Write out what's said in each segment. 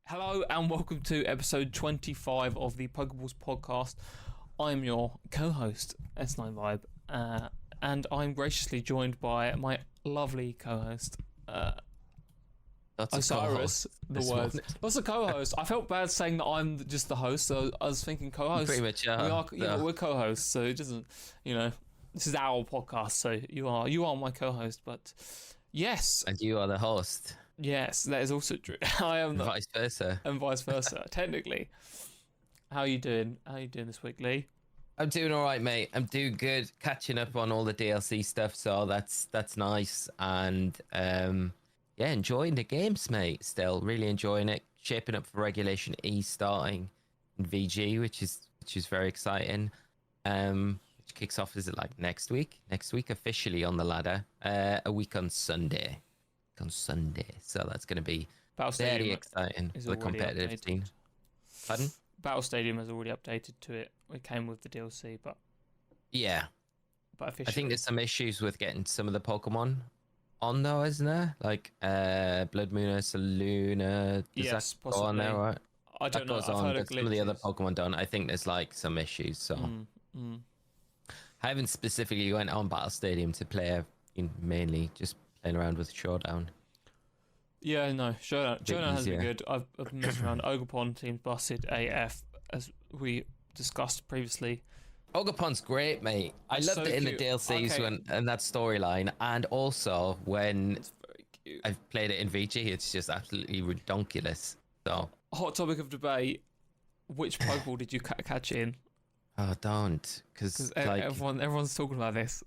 Hello and welcome to episode 25 of the Pokeballs Podcast. I'm your co-host, S9 Vibe, and I'm graciously joined by my lovely co-host, Osirus. What's a co-host? I felt bad saying that I'm just the host, so I was thinking co-host. Pretty much, we're co-hosts, so it doesn't, this is our podcast, so you are my co-host, but yes. And you are the host. Yes, that is also true. I am vice versa. And vice versa, technically. How are you doing? How are you doing this week, Lee? I'm doing all right, mate. I'm doing good. Catching up on all the DLC stuff, so that's nice. And enjoying the games, mate. Still really enjoying it. Shaping up for Regulation E starting in VG, which is very exciting. Which kicks off, is it like next week? Next week officially on the ladder. A week on Sunday. So that's going to be very exciting for the competitive scene. Pardon? Battle Stadium has already updated to it. It came with the DLC, but yeah. But officially, I think there's some issues with getting some of the Pokemon on though, isn't there? Like Blood Moon, Saluna. Yes, that go on there, right? I don't know. I've heard of some of the other Pokemon don't. I think there's like some issues. So I haven't specifically went on Battle Stadium to play mainly just playing around with Showdown. Yeah, no, Showdown has been good. I've been messing around. Ogerpon team's busted AF, as we discussed previously. Ogerpon's great, mate. I loved it in the DLCs and that storyline, and also when I've played it in VG, it's just absolutely redonkulous. So, hot topic of debate: which Pokeball did you catch in? Oh, don't, because like, everyone's talking about this.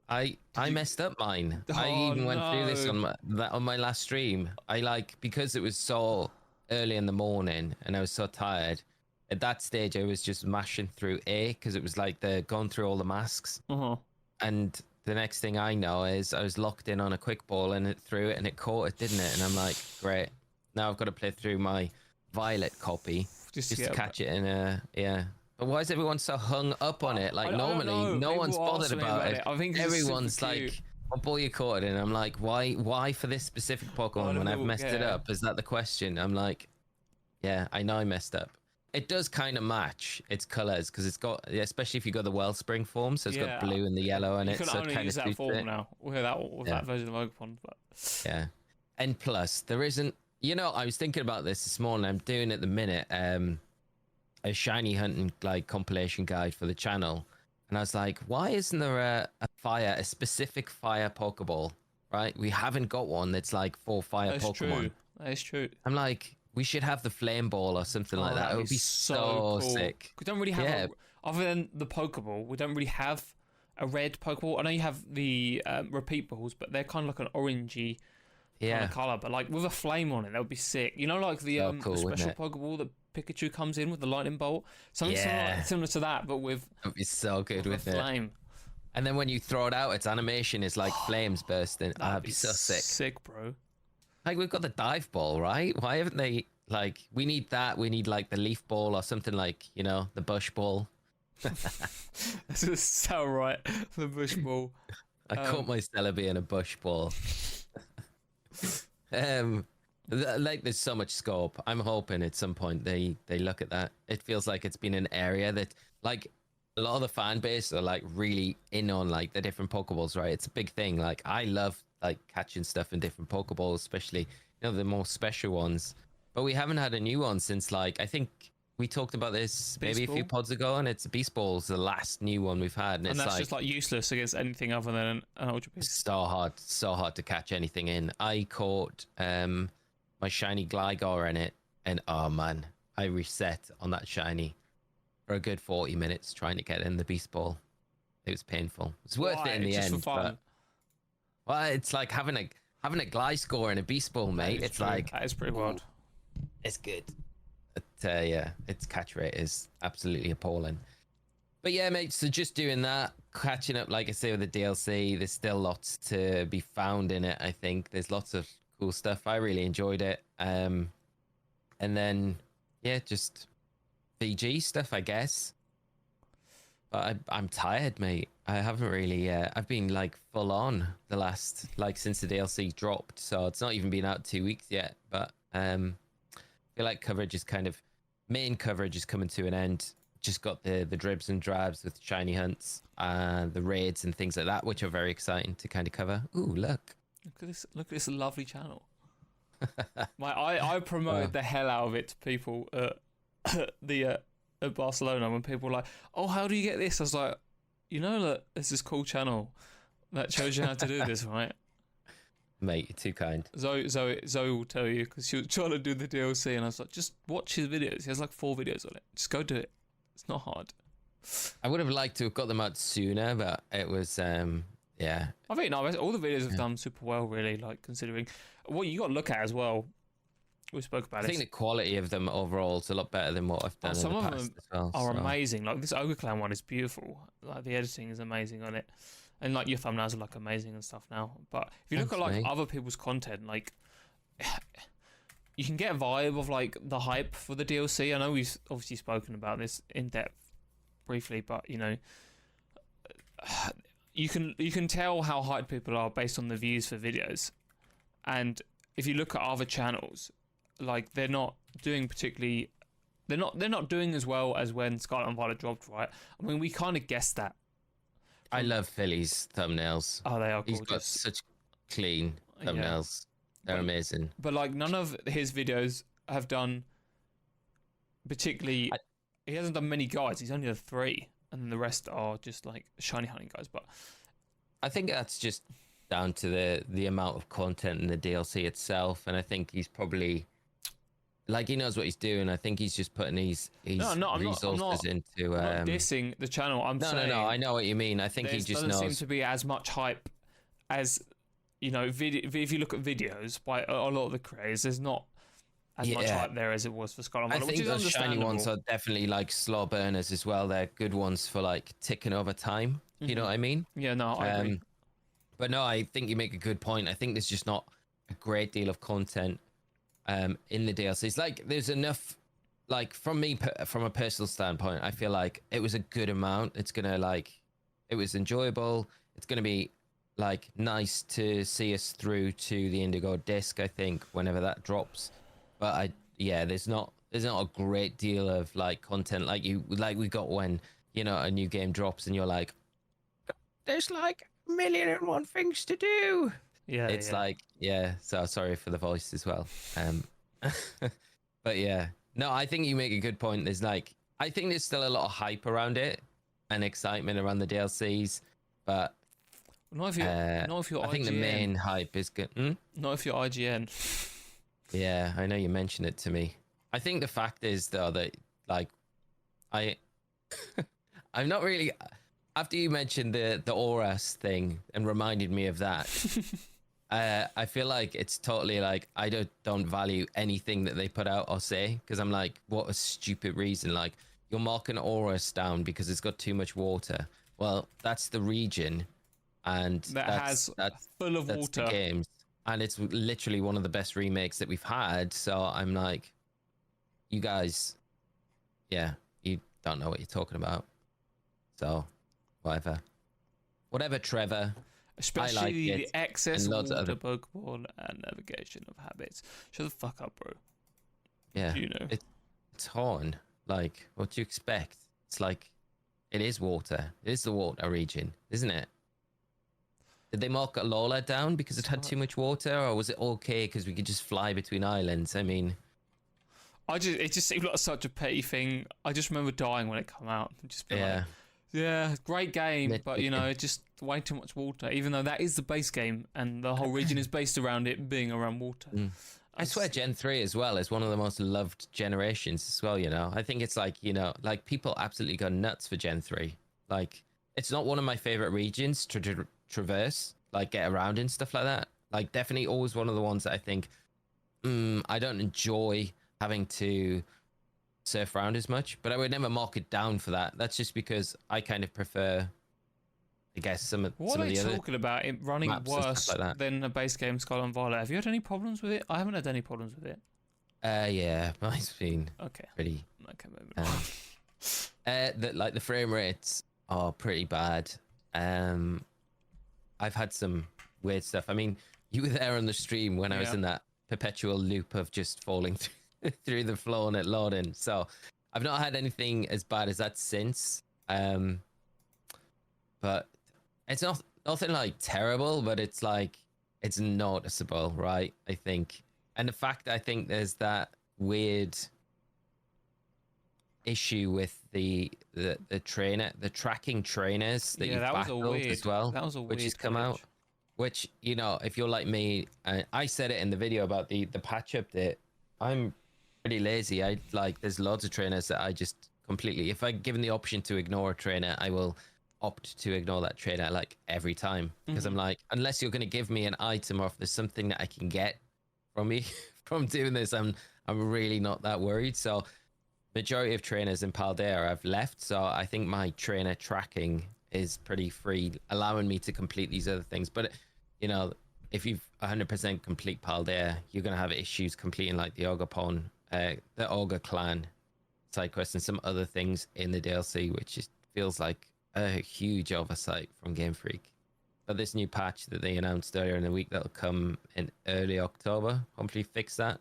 I messed up mine. I even went through this on my last stream. Because it was so early in the morning and I was so tired. At that stage, I was just mashing through A because it was like going through all the masks. And the next thing I know is I was locked in on a quick ball and it threw it and it caught it, didn't it? And I'm like, great. Now I've got to play through my Violet copy just to catch it in a But why is everyone so hung up on it? Like, normally, no one's bothered about it. I think everyone's like, "What ball you caught it in?" I'm like, why for this specific Pokemon when I've messed it up? Is that the question? I'm like, yeah, I know I messed up. It does kind of match its colors because it's got, especially if you got the Wellspring form, so it's got blue and the yellow in it. You can only use that form now with that version of Ogerpon. But yeah, and plus there isn't. I was thinking about this morning. I'm doing at the minute. A shiny hunting like compilation guide for the channel, and I was like, why isn't there a specific fire Pokeball? Right, we haven't got one that's like for fire Pokemon. That is true. I'm like, we should have the Flame Ball or something like that. It would be so cool. Sick. We don't really have other than the Pokeball, we don't really have a red Pokeball. I know you have the repeat balls, but they're kind of like an orangey kind of color, but like with a flame on it, that would be sick. Like the the special Pokeball that Pikachu comes in with the lightning bolt, something similar to that, but with it'd be so good with flame. And then when you throw it out, its animation is like flames bursting. That'd be so sick. Sick, bro. Like, we've got the dive ball, right? Why haven't they, like, we need that. We need like the leaf ball or something like, the bush ball. This is so right. The bush ball. I caught my Stella being a bush ball. Like, there's so much scope. I'm hoping at some point they look at that. It feels like it's been an area that, like, a lot of the fan base are like really in on like the different Pokeballs, right? It's a big thing. Like, I love like catching stuff in different Pokeballs, especially the more special ones. But we haven't had a new one since, like, I think we talked about this maybe a few pods ago, and it's Beast Ball's the last new one we've had, and it's that's like, just like useless against anything other than an Ultra Beast. So hard to catch anything in. I caught my shiny Gligar in it, and oh man, I reset on that shiny for a good 40 minutes trying to get in the Beast Ball. It was painful. It's worth it in the end. But, well, it's like having a Gliscor and a Beast Ball, mate. It's true. Like, that is pretty wild. It's good. But its catch rate is absolutely appalling. But yeah, mate, so just doing that, catching up, like I say, with the DLC. There's still lots to be found in it, I think. There's lots of cool stuff. I really enjoyed it. And then, just VG stuff, I guess. But I'm tired, mate. I haven't really, I've been like full on the last, like since the DLC dropped. So it's not even been out 2 weeks yet. But feel like main coverage is coming to an end. Just got the dribs and drabs with shiny hunts and the raids and things like that, which are very exciting to kind of cover. Ooh, look at this lovely channel. I promoted the hell out of it to people at Barcelona when people were like, oh, how do you get this? I was like, that there's this cool channel that shows you how to do this, right? Mate, you're too kind. Zoe will tell you, because she was trying to do the DLC, and I was like, just watch his videos. He has like 4 videos on it. Just go do it. It's not hard. I would have liked to have got them out sooner, but it was, yeah. I think all the videos have done super well, really, like considering what you got to look at as well. We spoke about it. I think the quality of them overall is a lot better than what I've done in the past. Some of them as well, are amazing. Like this Ogerpon one is beautiful. Like the editing is amazing on it, and like your thumbnails are like amazing and stuff now. But if you look at like other people's content, like you can get a vibe of like the hype for the DLC. I know we've obviously spoken about this in depth briefly, but you can tell how hyped people are based on the views for videos. And if you look at other channels, like they're not doing doing as well as when Scarlet and Violet dropped, right? I mean, we kind of guessed that. I love Philly's thumbnails. Oh, they are gorgeous. He's got such clean thumbnails. They're amazing. But like none of his videos have done particularly. He hasn't done many guides. He's only done 3, and the rest are just like shiny hunting guys. But I think that's just down to the amount of content in the DLC itself, and I think he's probably like he knows what he's doing. I think he's just putting his resources into. I'm not dissing the channel. I'm saying no. I know what you mean. I think he just doesn't knows. seem to be as much hype as if you look at videos by a lot of the creators, there's not as much hype there as it was for Scarlet and Violet. I think those shiny ones are definitely like slow burners as well. They're good ones for like ticking over time. Mm-hmm. You know what I mean? Yeah, no, I agree. But no, I think you make a good point. I think there's just not a great deal of content in the DLCs. Like, there's enough. Like, from a personal standpoint, I feel like it was a good amount. It's gonna it was enjoyable. It's gonna be like nice to see us through to the Indigo disc. I think whenever that drops, but there's not a great deal of like content like we got when a new game drops and you're like, there's like 1,000,001 things to do. Yeah, it's like so sorry for the voice as well. But yeah, no, I think you make a good point. I think there's still a lot of hype around it and excitement around the DLCs, but not if you're IGN. I think the main hype is good. Not if you're IGN. Yeah, I know you mentioned it to me. I think the fact is though that I'm not really. After you mentioned the Osirus thing and reminded me of that, I feel like it's totally like I don't value anything that they put out or say, because I'm like, what a stupid reason. Like, you're marking Osirus down because it's got too much water. Well, that's the region, and that's full of water. The games, and it's literally one of the best remakes that we've had. So I'm like, you guys, you don't know what you're talking about. So. Whatever, Trevor. Especially the excess water Pokeball and navigation of habits. Shut the fuck up, bro. Yeah. It's Horn. Like, what do you expect? It's like, it is water. It is the water region, isn't it? Did they mark Alola down because it had too much water, or was it okay because we could just fly between islands? I mean, it just seemed like such a petty thing. I just remember dying when it came out. Just like, yeah, great game, but it's just way too much water, even though that is the base game and the whole region is based around it being around water. I swear Gen 3 as well is one of the most loved generations as well, I think it's like, like people absolutely go nuts for Gen 3. Like, it's not one of my favorite regions to traverse, like get around and stuff like that. Like, definitely always one of the ones that I think, I don't enjoy having to surf around as much, but I would never mark it down for that. That's just because I kind of prefer, I guess, some of the other. What are you talking about? It running worse than a base game Scarlet and Violet. Have you had any problems with it? I haven't had any problems with it. Yeah, mine's been pretty. Okay, maybe not. The frame rates are pretty bad. I've had some weird stuff. I mean, you were there on the stream when I was in that perpetual loop of just falling through the floor and it loading. So I've not had anything as bad as that since. But it's nothing like terrible, but it's like it's noticeable, right? I think. And the fact I think there's that weird issue with the tracking trainers that you've battled as well, that was a which weird has come out. Which, you know, if you're like me, I said it in the video about the patch update. I'm pretty lazy. There's loads of trainers that I just completely, if I'm given the option to ignore a trainer, I will opt to ignore that trainer like every time, because I'm like, unless you're going to give me an item or if there's something that I can get from me from doing this, I'm really not that worried. So majority of trainers in Paldea I've left, so I think my trainer tracking is pretty free, allowing me to complete these other things. But you know, if you've 100% complete Paldea, you're going to have issues completing like the Ogerpon, the Ogre clan side quests and some other things in the DLC, which just feels like a huge oversight from Game Freak. But this new patch that they announced earlier in the week that'll come in early October, hopefully fix that,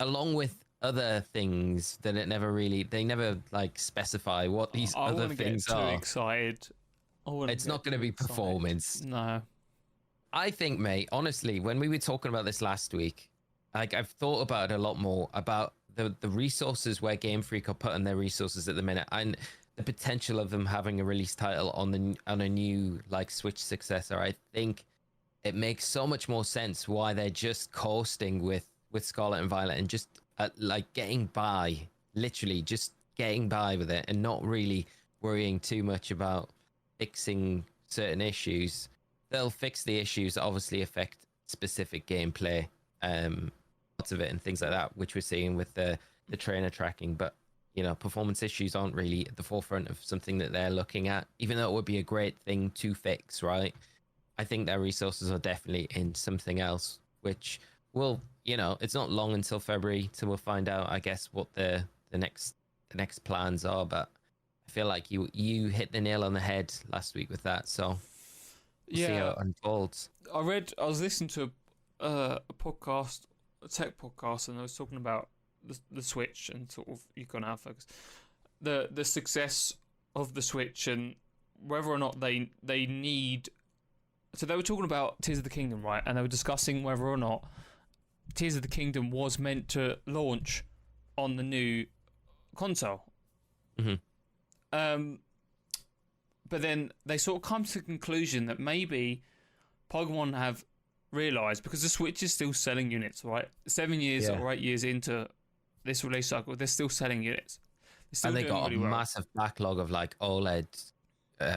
along with other things that they never like specify what these other things are. I wouldn't get too excited. It's not going to be performance. No. I think, mate, honestly, when we were talking about this last week, like I've thought about it a lot more about the resources where Game Freak are putting their resources at the minute, and the potential of them having a release title on a new like Switch successor. I think it makes so much more sense why they're just coasting with Scarlet and Violet and just like getting by, literally just getting by with it and not really worrying too much about fixing certain issues. They'll fix the issues that obviously affect specific gameplay, lots of it and things like that, which we're seeing with the trainer tracking. But you know, performance issues aren't really at the forefront of something that they're looking at, even though it would be a great thing to fix, right? I think their resources are definitely in something else, which will, you know, it's not long until February till we'll find out, I guess, what the next plans are. But I feel like you hit the nail on the head last week with that, so we'll see how it unfolds. I was listening to a podcast, a tech podcast, and I was talking about the Switch and sort of you've gone out focus the success of the Switch and whether or not they need. So they were talking about Tears of the Kingdom, right? And they were discussing whether or not Tears of the Kingdom was meant to launch on the new console. But then they sort of come to the conclusion that maybe Pokemon have realised, because the Switch is still selling units, right? 7 years or 8 years into this release cycle, they're still selling units. And they got a massive backlog of like OLED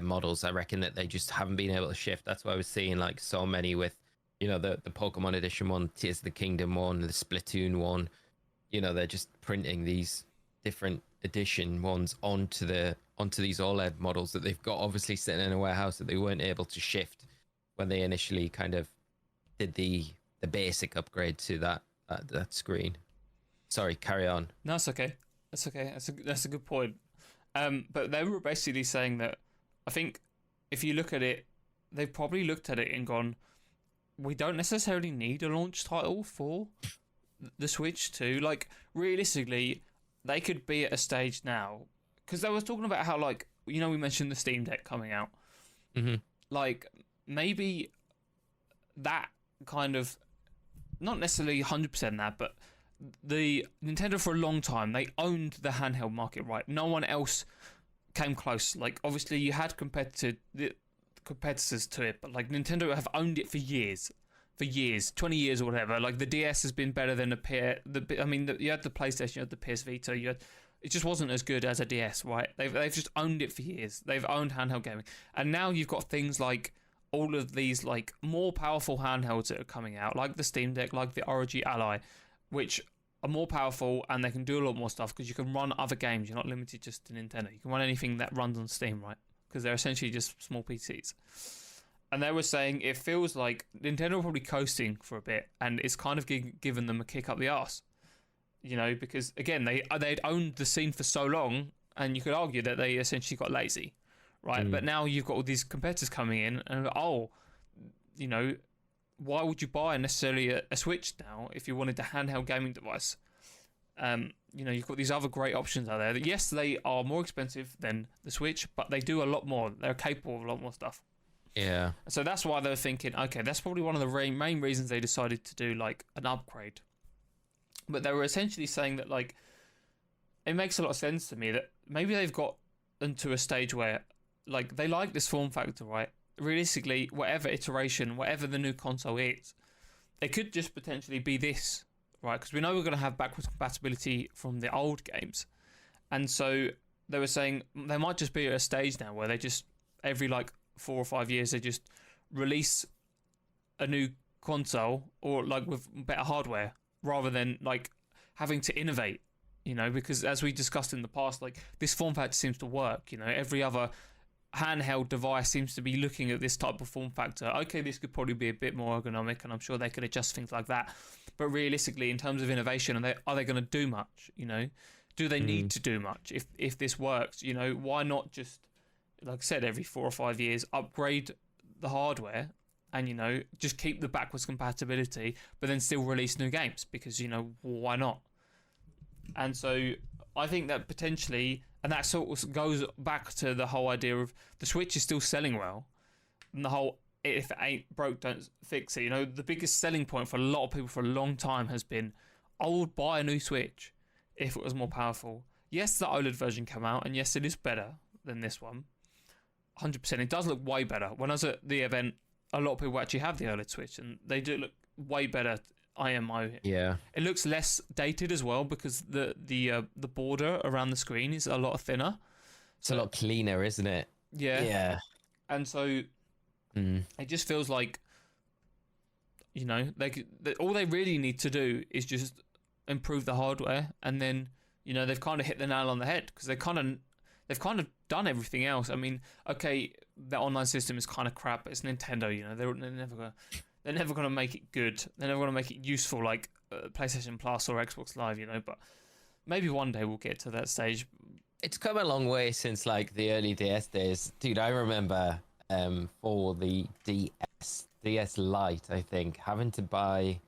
models. I reckon that they just haven't been able to shift. That's why I was seeing like so many with, you know, the Pokemon Edition one, Tears of the Kingdom one, the Splatoon one. You know, they're just printing these different edition ones onto these OLED models that they've got obviously sitting in a warehouse that they weren't able to shift when they initially kind of did the basic upgrade to that screen. Sorry, carry on. No, it's okay. That's okay. That's a good point. But they were basically saying that I think if you look at it, they've probably looked at it and gone, we don't necessarily need a launch title for the Switch 2. Like, realistically, they could be at a stage now, because they were talking about how, like, you know, we mentioned the Steam Deck coming out. Like, maybe that kind of, not necessarily 100% that, but the Nintendo for a long time, they owned the handheld market, right? No one else came close. Like, obviously you had competitors to it, but like Nintendo have owned it for years, 20 years or whatever. Like the DS has been better than you had the PlayStation, you had the PS Vita, it just wasn't as good as a DS, right? They've just owned it for years. They've owned handheld gaming, and now you've got things like all of these like more powerful handhelds that are coming out, like the Steam Deck, like the ROG Ally, which are more powerful and they can do a lot more stuff because you can run other games. You're not limited just to Nintendo. You can run anything that runs on Steam, right? Because they're essentially just small PCs. And they were saying it feels like Nintendo are probably coasting for a bit, and it's kind of given them a kick up the arse. You know, because again, they'd owned the scene for so long, and you could argue that they essentially got lazy, right? But now you've got all these competitors coming in, and you know, why would you buy necessarily a Switch now if you wanted a handheld gaming device? You've got these other great options out there that, yes, they are more expensive than the Switch, but they do a lot more. They're capable of a lot more stuff. Yeah. So that's why they were thinking, okay, that's probably one of the main reasons they decided to do like an upgrade. But they were essentially saying that, like, it makes a lot of sense to me that maybe they've got into a stage where, like, they like this form factor, right? Realistically, whatever iteration, whatever the new console is, it could just potentially be this, right? Because we know we're going to have backwards compatibility from the old games. And so they were saying they might just be at a stage now where they just, every like 4 or 5 years, they just release a new console or like with better hardware rather than like having to innovate, because as we discussed in the past, like this form factor seems to work, every other handheld device seems to be looking at this type of form factor. Okay, this could probably be a bit more ergonomic, and I'm sure they could adjust things like that. But realistically, in terms of innovation, are they going to do much? Do they need to do much if this works? Why not just, like I said, every 4 or 5 years upgrade the hardware and just keep the backwards compatibility, but then still release new games because why not? And so I think that potentially. And that sort of goes back to the whole idea of the Switch is still selling well. And the whole, if it ain't broke, don't fix it. The biggest selling point for a lot of people for a long time has been, I would buy a new Switch if it was more powerful. Yes, the OLED version came out, and yes, it is better than this one. 100%. It does look way better. When I was at the event, a lot of people actually have the OLED Switch, and they do look way better. IMO. Yeah. It looks less dated as well because the border around the screen is a lot thinner. It's a lot cleaner, isn't it? Yeah. Yeah. And so it just feels like all they really need to do is just improve the hardware, and then they've kind of hit the nail on the head because they've kind of done everything else. I mean, okay, the online system is kind of crap, but it's Nintendo. They're never going to make it good. They're never going to make it useful like PlayStation Plus or Xbox Live, But maybe one day we'll get to that stage. It's come a long way since like the early DS days. Dude, I remember for the DS Lite, I think, having to buy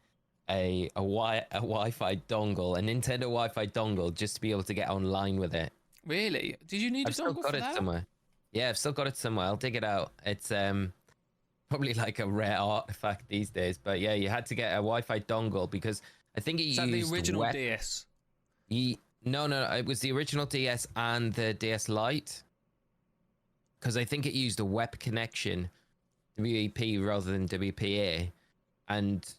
a Wi-Fi dongle, a Nintendo Wi-Fi dongle, just to be able to get online with it. Really? Did you need a dongle for that? I've still got it somewhere. Yeah, I've still got it somewhere. I'll dig it out. It's probably like a rare artifact these days, but yeah, you had to get a Wi-Fi dongle because I think it used the original DS. No, it was the original DS and the DS Lite, because I think it used a WEP connection, WEP rather than WPA, and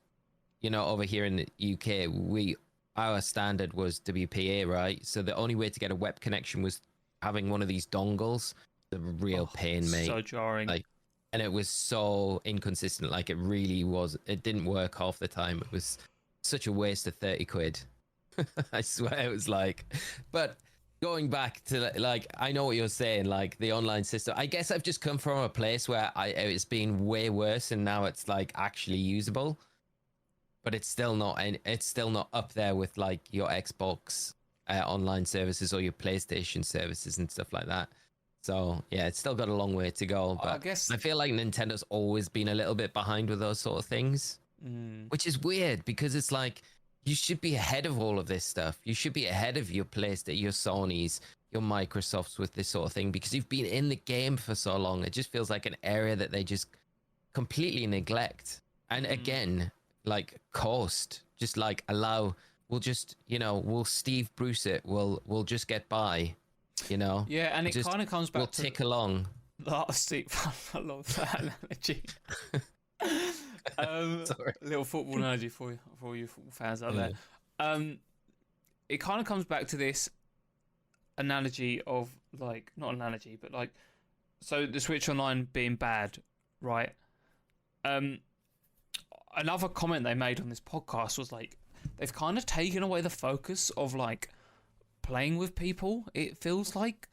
over here in the UK, our standard was WPA, right? So the only way to get a WEP connection was having one of these dongles. The real pain, mate. So jarring. And it was so inconsistent. Like, it really was. It didn't work half the time. It was such a waste of 30 quid. I swear it was like. But going back to, like, I know what you're saying, like, the online system. I guess I've just come from a place where it's been way worse, and now it's, like, actually usable. But it's still not up there with, like, your Xbox online services or your PlayStation services and stuff like that. So, yeah, it's still got a long way to go. But I feel like Nintendo's always been a little bit behind with those sort of things, which is weird because it's like you should be ahead of all of this stuff. You should be ahead of your PlayStation, your Sonys, your Microsofts with this sort of thing because you've been in the game for so long. It just feels like an area that they just completely neglect. And again, like coast, just like we'll just, we'll Steve Bruce it. We'll just get by. Yeah, and it kind of comes back we'll to tick along. I love that analogy. Sorry. Little football analogy for all you football fans out there. It kind of comes back to this analogy of like, not analogy, but like, so the Switch Online being bad, right? Another comment they made on this podcast was like, they've kind of taken away the focus of like playing with people. It feels like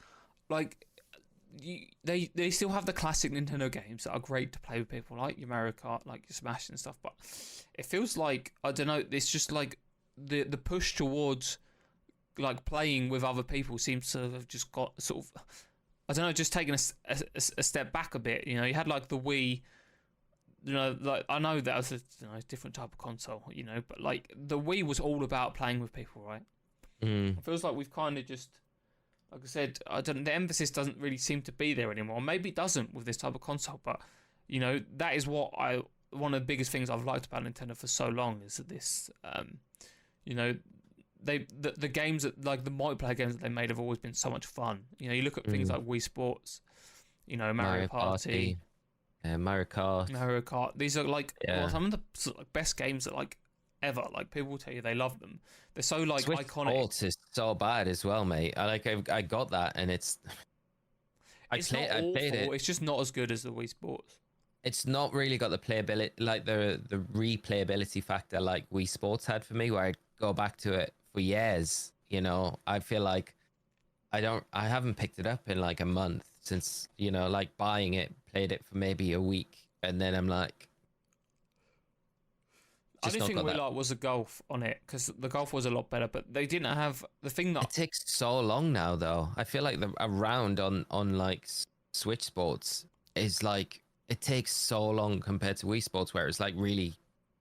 they still have the classic Nintendo games that are great to play with people, like your Mario Kart, like your Smash and stuff, but it feels like, I don't know, it's just like the push towards like playing with other people seems to have just got sort of, I don't know, just taken a step back a bit. You had like the Wii, like I know that was a different type of console, but like the Wii was all about playing with people, right? It feels like we've kind of just, like I said, the emphasis doesn't really seem to be there anymore. Maybe it doesn't with this type of console, but that is what one of the biggest things I've liked about Nintendo for so long is that this, the games that, like the multiplayer games that they made have always been so much fun. You look at things like Wii Sports, Mario Party, Mario Kart. These are like some of the best games that like ever. Like people will tell you they love them. They're so like Switch iconic. Sports is so bad as well, mate. I got that, and I played it. It's just not as good as the Wii Sports. It's not really got the playability, like the replayability factor, like Wii Sports had for me, where I'd go back to it for years. I feel like I haven't picked it up in like a month since like buying it, played it for maybe a week, and then I'm like. I didn't think we liked was the golf on it, because the golf was a lot better, but they didn't have the thing that. It takes so long now, though. I feel like a round on like Switch Sports is like it takes so long compared to Wii Sports, where it's like really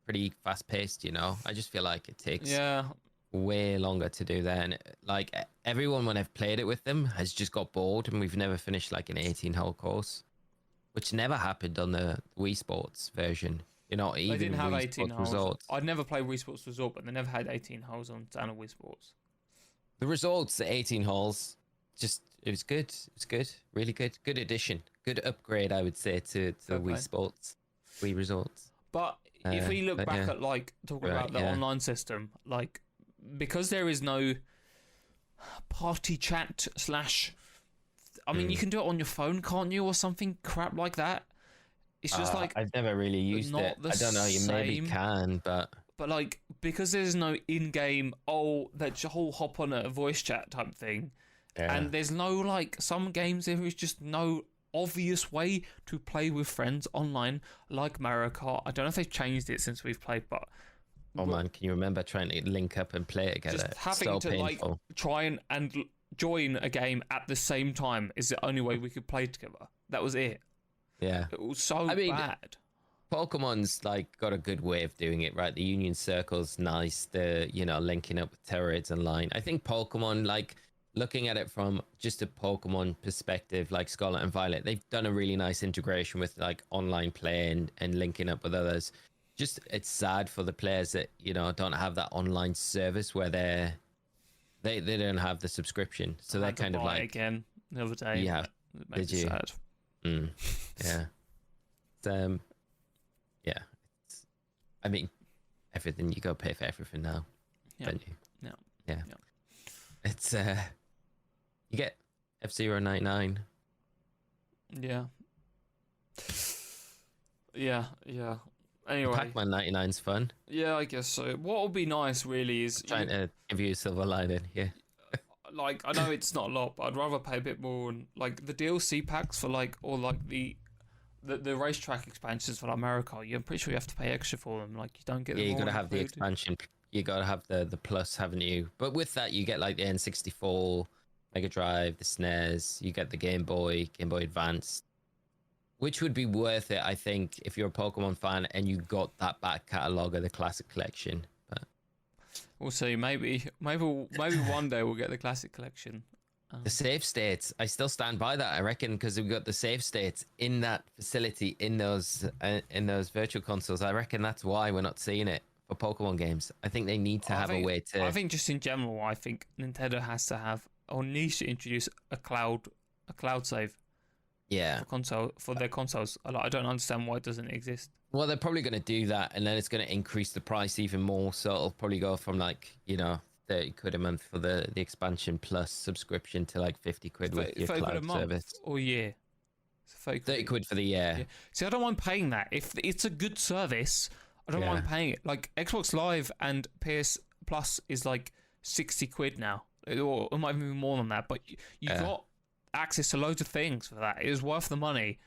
pretty fast paced. I just feel like it takes way longer to do that, and like everyone when I've played it with them has just got bored, and we've never finished like an 18-hole course, which never happened on the Wii Sports version. Even they didn't have Wii 18 Sports holes. Results. I'd never played Wii Sports Resort, but they never had 18 holes on standard Wii Sports. The results, the 18 holes, it was good. It was good, really good. Good addition, good upgrade, I would say, to the Wii Sports, Wii Results. But if we look back at like talking about the online system, like because there is no party chat / I mean, you can do it on your phone, can't you, or something crap like that. It's just like I've never really used it. I don't know. You maybe can, but like because there's no in-game that whole hop on a voice chat type thing, and there's no like some games there is just no obvious way to play with friends online like Mario Kart. I don't know if they've changed it since we've played, but man, can you remember trying to link up and play it together? Just having to painful. Like try and join a game at the same time is the only way we could play together. That was it. Yeah, it was so bad. Pokemon's like got a good way of doing it, right? The Union Circle's nice. The linking up with Terrorids online. I think Pokemon, like looking at it from just a Pokemon perspective, like Scarlet and Violet, they've done a really nice integration with like online play and linking up with others. Just it's sad for the players that don't have that online service where they don't have the subscription, so they're kind of like again the other day. Yeah, did you? Sad. Yeah. I mean, everything you go pay for everything now, don't you? Yeah. It's you get F-099. Yeah. Anyway, Pac-Man 99's fun. Yeah, I guess so. What would be nice, really, is trying to give you a silver lining. Yeah. Like I know it's not a lot, but I'd rather pay a bit more on like the DLC packs for like or like the racetrack expansions for like Mario Kart. I'm pretty sure you have to pay extra for them. Like you don't get. Yeah, you gotta have the expansion. You gotta have the plus, haven't you? But with that, you get like the N64, Mega Drive, the SNES. You get the Game Boy Advance, which would be worth it, I think, if you're a Pokemon fan and you got that back catalog of the classic collection. We'll see. Maybe one day we'll get the classic collection. The save states, I still stand by that. I reckon because we've got the save states in that facility in those virtual consoles. I reckon that's why we're not seeing it for Pokemon games. I think they need to have a way to. I think just in general, I think Nintendo has to have or needs to introduce a cloud save. Yeah. For their consoles. I don't understand why it doesn't exist. Well, they're probably going to do that, and then it's going to increase the price even more. So it'll probably go from like 30 quid a month for the expansion plus subscription to like 50 quid with your cloud service. Or year. 30 quid for the year. Yeah. See, I don't mind paying that. If it's a good service, I don't mind paying it. Like Xbox Live and PS Plus is like 60 quid now. Or it might even be more than that. But you got access to loads of things for that. It is worth the money.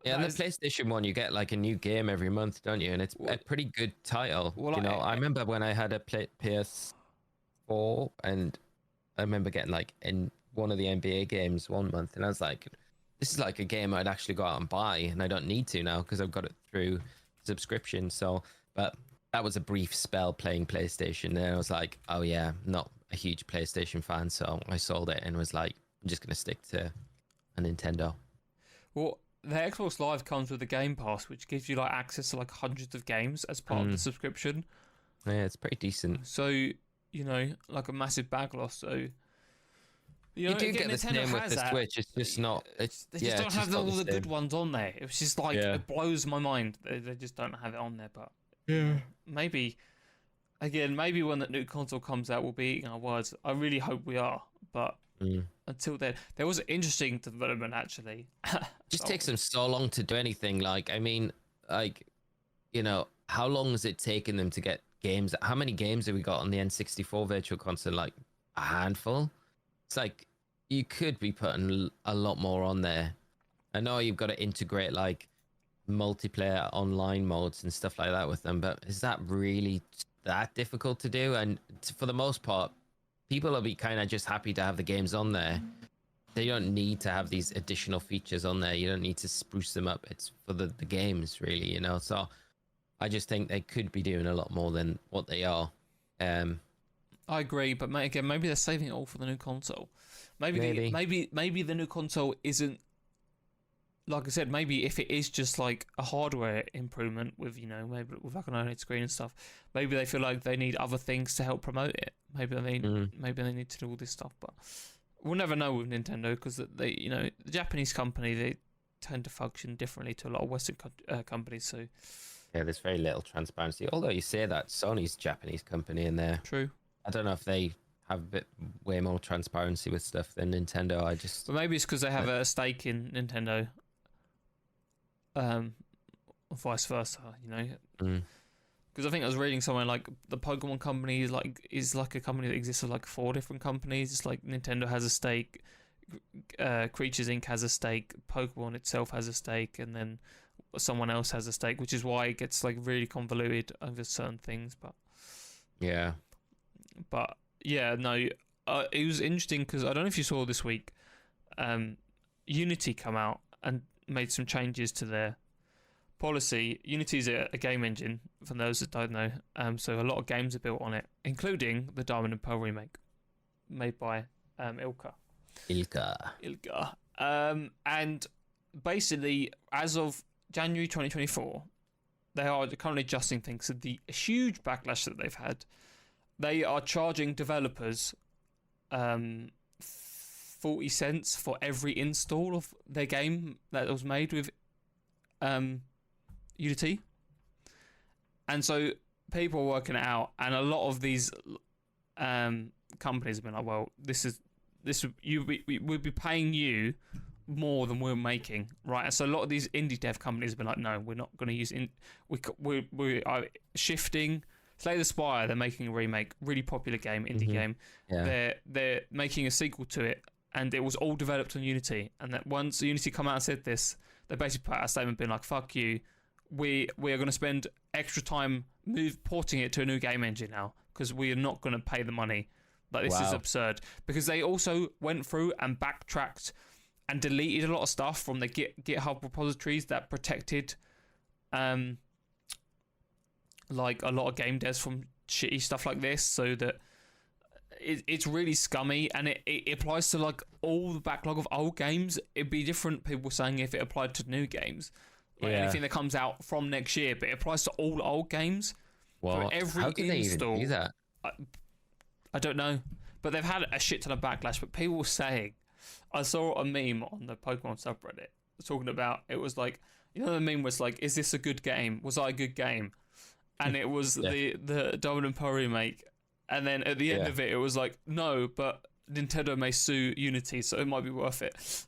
Yeah, and the PlayStation one, you get like a new game every month, don't you? And it's a pretty good title. Well, I remember when I had a PS4, and I remember getting like in one of the NBA games one month, and I was like, this is like a game I'd actually go out and buy, and I don't need to now because I've got it through subscription. So, but that was a brief spell playing PlayStation, and I was like, oh yeah, not a huge PlayStation fan, so I sold it and was like, I'm just gonna stick to a Nintendo. Well, the Xbox Live comes with the Game Pass, which gives you like access to like hundreds of games as part of the subscription. Yeah, it's pretty decent. So, you know, like a massive bag loss. So you do get the same with the Switch. It's just not. They just don't have all the good ones on there. It's just like it blows my mind. They just don't have it on there. But maybe when the new console comes out, we'll be eating our words. I really hope we are. But until then, there was an interesting development actually. Just takes them so long to do anything. Like, I mean, like, you know, how long has it taken them to get games? How many games have we got on the N64 Virtual Console? Like a handful. It's like you could be putting a lot more on there. I know you've got to integrate like multiplayer online modes and stuff like that with them, but is that really that difficult to do? And for the most part, people will be kind of just happy to have the games on there. They don't need to have these additional features on there. You don't need to spruce them up. It's for the games, really, you know. So I just think they could be doing a lot more than what they are. I agree, but again, maybe they're saving it all for the new console. Maybe the new console isn't, like I said, maybe if it is just like a hardware improvement with, you know, maybe with like an OLED screen and stuff, maybe they feel like they need other things to help promote it. Maybe they need to do all this stuff, but we'll never know with Nintendo because they, you know, the Japanese company, they tend to function differently to a lot of Western companies. So yeah, there's very little transparency. Although you say that Sony's a Japanese company, and they're true. I don't know if they have a bit way more transparency with stuff than Nintendo. But maybe it's because they have a stake in Nintendo. Or vice versa, you know. Because I think I was reading somewhere like the Pokemon company is like a company that exists of like 4 different companies. It's like Nintendo has a stake, Creatures Inc. has a stake, Pokemon itself has a stake, and then someone else has a stake, which is why it gets like really convoluted over certain things. But yeah, no, it was interesting because I don't know if you saw this week, Unity come out and made some changes to their policy. Unity is a game engine, for those that don't know. So a lot of games are built on it, including the Diamond and Pearl remake, made by Ilka. And basically, as of January 2024, they are currently adjusting things. So the huge backlash that they've had, they are charging developers 40 cents for every install of their game that was made with Unity. And so people are working it out, and a lot of these companies have been like, well, we'll be paying you more than we're making, right? And so a lot of these indie dev companies have been like, no, we're not going to use we are shifting. Slay the Spire, they're making a remake, really popular game, indie game. Yeah. They're making a sequel to it, and it was all developed on Unity. And that once Unity come out and said this, they basically put out a statement being like, fuck you, we are going to spend extra time porting it to a new game engine now, because we are not going to pay the money. Like, this is absurd. Because they also went through and backtracked and deleted a lot of stuff from the GitHub repositories that protected like a lot of game devs from shitty stuff like this, so that it's really scummy, and it applies to like all the backlog of old games. It'd be different, people saying, if it applied to new games, like anything that comes out from next year, but it applies to all old games. Well, every how can they even do that? I don't know, but they've had a shit ton of backlash. But people were saying, I saw a meme on the Pokemon subreddit talking about, it was like, you know, the meme was like, is this a good game? Was I a good game? And it was the Diamond and Pearl remake. And then at the end of it, it was like, no, but Nintendo may sue Unity, so it might be worth it.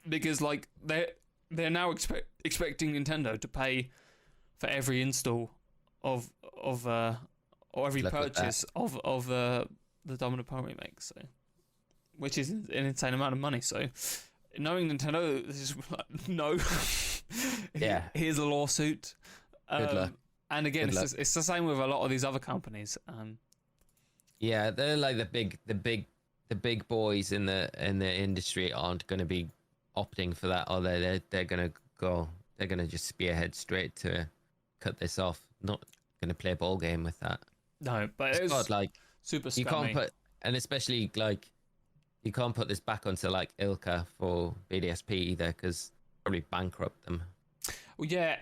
Because like they're now expecting Nintendo to pay for every install of or every purchase of the Diamond and Pearl remake, so, which is an insane amount of money. So knowing Nintendo, this is like, no. Here's a lawsuit. Good luck. And again, it's the same with a lot of these other companies. Yeah, they're like the big boys in the industry aren't going to be opting for that, or they're going to just spearhead straight to cut this off. Not going to play a ball game with that. No, but it's got like Super scummy. You can't put, and especially like, you can't put this back onto like Ilka for BDSP either, because probably bankrupt them. Well, yeah,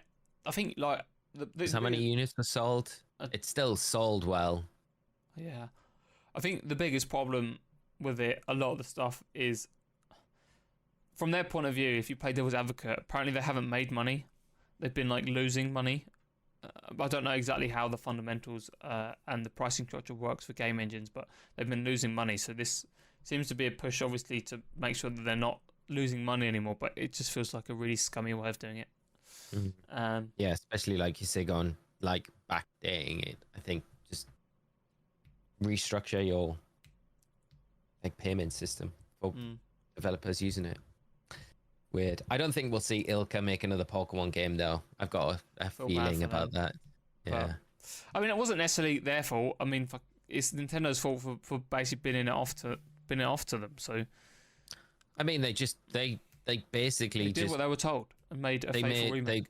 I think like how many units were sold? It's still sold well. Yeah, I think the biggest problem with it, a lot of the stuff is, from their point of view, if you play devil's advocate, apparently they haven't made money. They've been like losing money. I don't know exactly how the fundamentals and the pricing structure works for game engines, but they've been losing money. So this seems to be a push, obviously, to make sure that they're not losing money anymore. But it just feels like a really scummy way of doing it. Yeah, especially like you say, going like backdating it. I think just restructure your like payment system for developers using it. Weird. I don't think we'll see Ilka make another Pokemon game though. I've got a feeling about that. Yeah. But, I mean, it wasn't necessarily their fault. I mean, it's Nintendo's fault for basically binning it off to them. So, I mean, they basically did what they were told and made a faithful remake.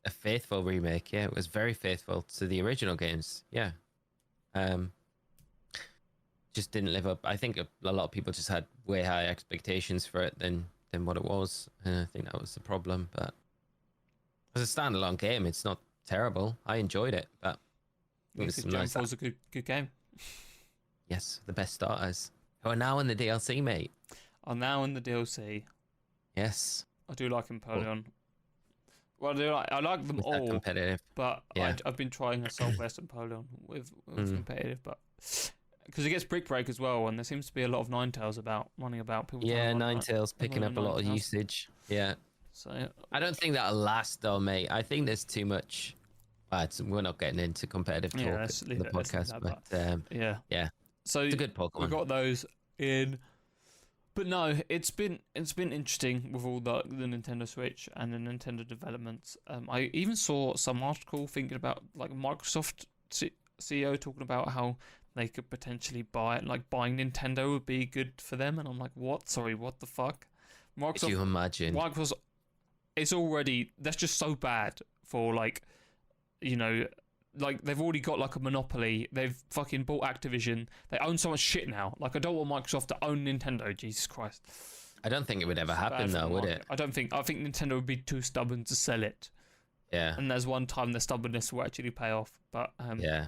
A faithful remake. Yeah, it was very faithful to the original games. Yeah. Just didn't live up. I think a lot of people just had way higher expectations for it than what it was, and I think that was the problem. But as a standalone game, it's not terrible. I enjoyed it, but it was a good game. Yes, the best starters who are now in the DLC, mate. Are now in the DLC. Yes, I do like Empoleon. Well, I like them all competitive, but yeah. I've been trying Assault Vest and Empoleon with competitive, but because it gets Brick Break as well, and there seems to be a lot of Ninetales running about. People Ninetales picking up a lot of usage. Yeah. So I don't think that'll last though, mate. I think there's too much. We're not getting into competitive talk in the podcast, but yeah. So it's a good Pokemon. We got those in, but no, it's been interesting with all the Nintendo Switch and the Nintendo developments. I even saw some article thinking about like Microsoft CEO talking about how they could potentially buying Nintendo would be good for them, and I'm like, what? Sorry, what the fuck? Microsoft, could you imagine? Microsoft, that's just so bad for like, you know, like they've already got like a monopoly. They've fucking bought Activision. They own so much shit now. Like I don't want Microsoft to own Nintendo. Jesus Christ. I don't think it would ever happen though, would it? I think Nintendo would be too stubborn to sell it. Yeah. And there's one time the stubbornness will actually pay off, but yeah.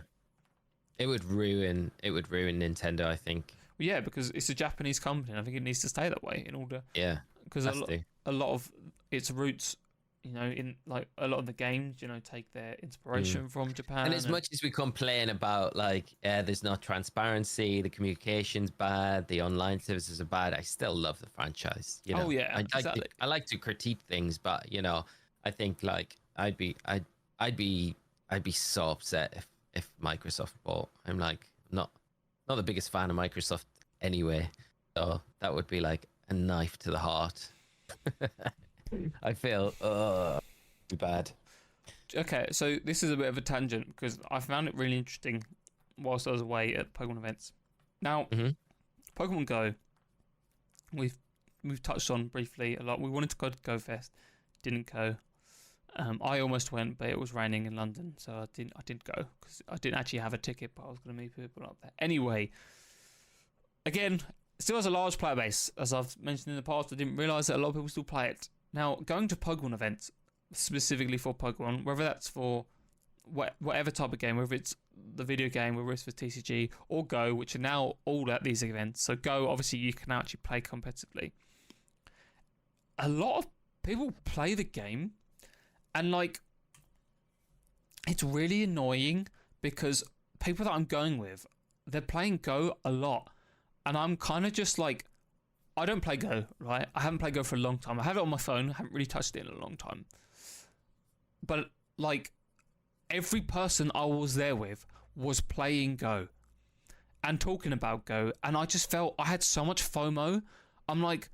It would ruin Nintendo, I think. Well, yeah, because it's a Japanese company, and I think it needs to stay that way in order. Yeah. Because a lot of its roots, you know, in like a lot of the games, you know, take their inspiration from Japan. And as much as we complain about like, there's not transparency, the communication's bad, the online services are bad, I still love the franchise. You know? Oh yeah, exactly. I like to critique things, but you know, I think like I'd be so upset if Microsoft bought. I'm like not the biggest fan of Microsoft anyway, so that would be like a knife to the heart. I feel bad. Okay, so this is a bit of a tangent because I found it really interesting whilst I was away at Pokemon events. Now, Pokemon Go, we've touched on briefly a lot. We wanted to go to Go Fest, didn't go. I almost went, but it was raining in London, so I didn't go because I didn't actually have a ticket, but I was going to meet people up there. Anyway, again, still has a large player base. As I've mentioned in the past, I didn't realise that a lot of people still play it. Now, going to Pokemon events, specifically for Pokemon, whether that's for whatever type of game, whether it's the video game, whether it's for TCG, or Go, which are now all at these events. So Go, obviously, you can now actually play competitively. A lot of people play the game, and like, it's really annoying because people that I'm going with, they're playing Go a lot. And I'm kind of just like, I don't play Go, right? I haven't played Go for a long time. I have it on my phone. I haven't really touched it in a long time. But like, every person I was there with was playing Go and talking about Go. And I just felt I had so much FOMO. I'm like,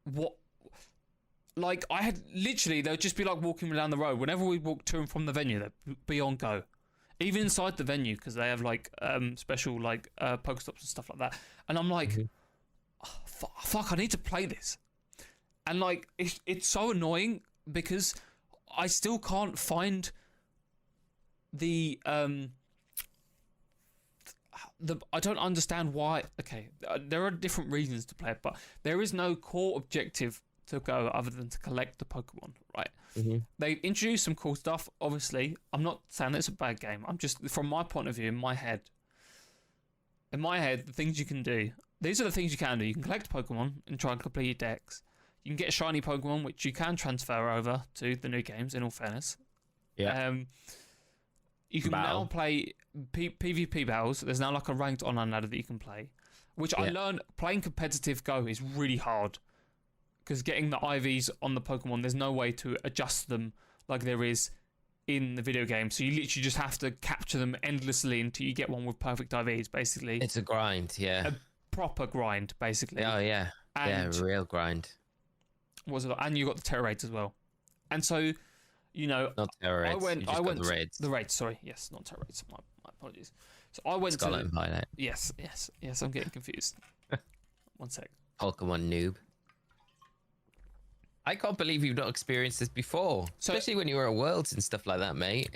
what? Like, I had literally, they'd just be like walking down the road. Whenever we walked to and from the venue, they'd be on Go. Even inside the venue, because they have like special like Pokestops and stuff like that. And I'm like, fuck, I need to play this. And like, it's so annoying because I still can't find the I don't understand why. Okay, there are different reasons to play it, but there is no core objective to go other than to collect the Pokemon, right? Mm-hmm. They introduced some cool stuff. Obviously, I'm not saying it's a bad game. I'm just, from my point of view, in my head, the things you can do. These are the things you can do. You can collect Pokemon and try and complete your decks. You can get a shiny Pokemon, which you can transfer over to the new games, in all fairness. Yeah. You can now play PvP battles. There's now like a ranked online ladder that you can play, which I learned playing competitive Go is really hard, because getting the IVs on the Pokemon, there's no way to adjust them like there is in the video game. So you literally just have to capture them endlessly until you get one with perfect IVs, basically. It's a grind, yeah. A proper grind, basically. Oh, yeah. And real grind. And you got the Terra raids as well. And so, you know, not Terra raids. I went the raids. The raids, sorry. Yes, not Terra raids. My apologies. So I went Scarlet and Violet. Yes, I'm getting confused. One sec. Pokemon noob. I can't believe you've not experienced this before, especially when you were at Worlds and stuff like that, mate.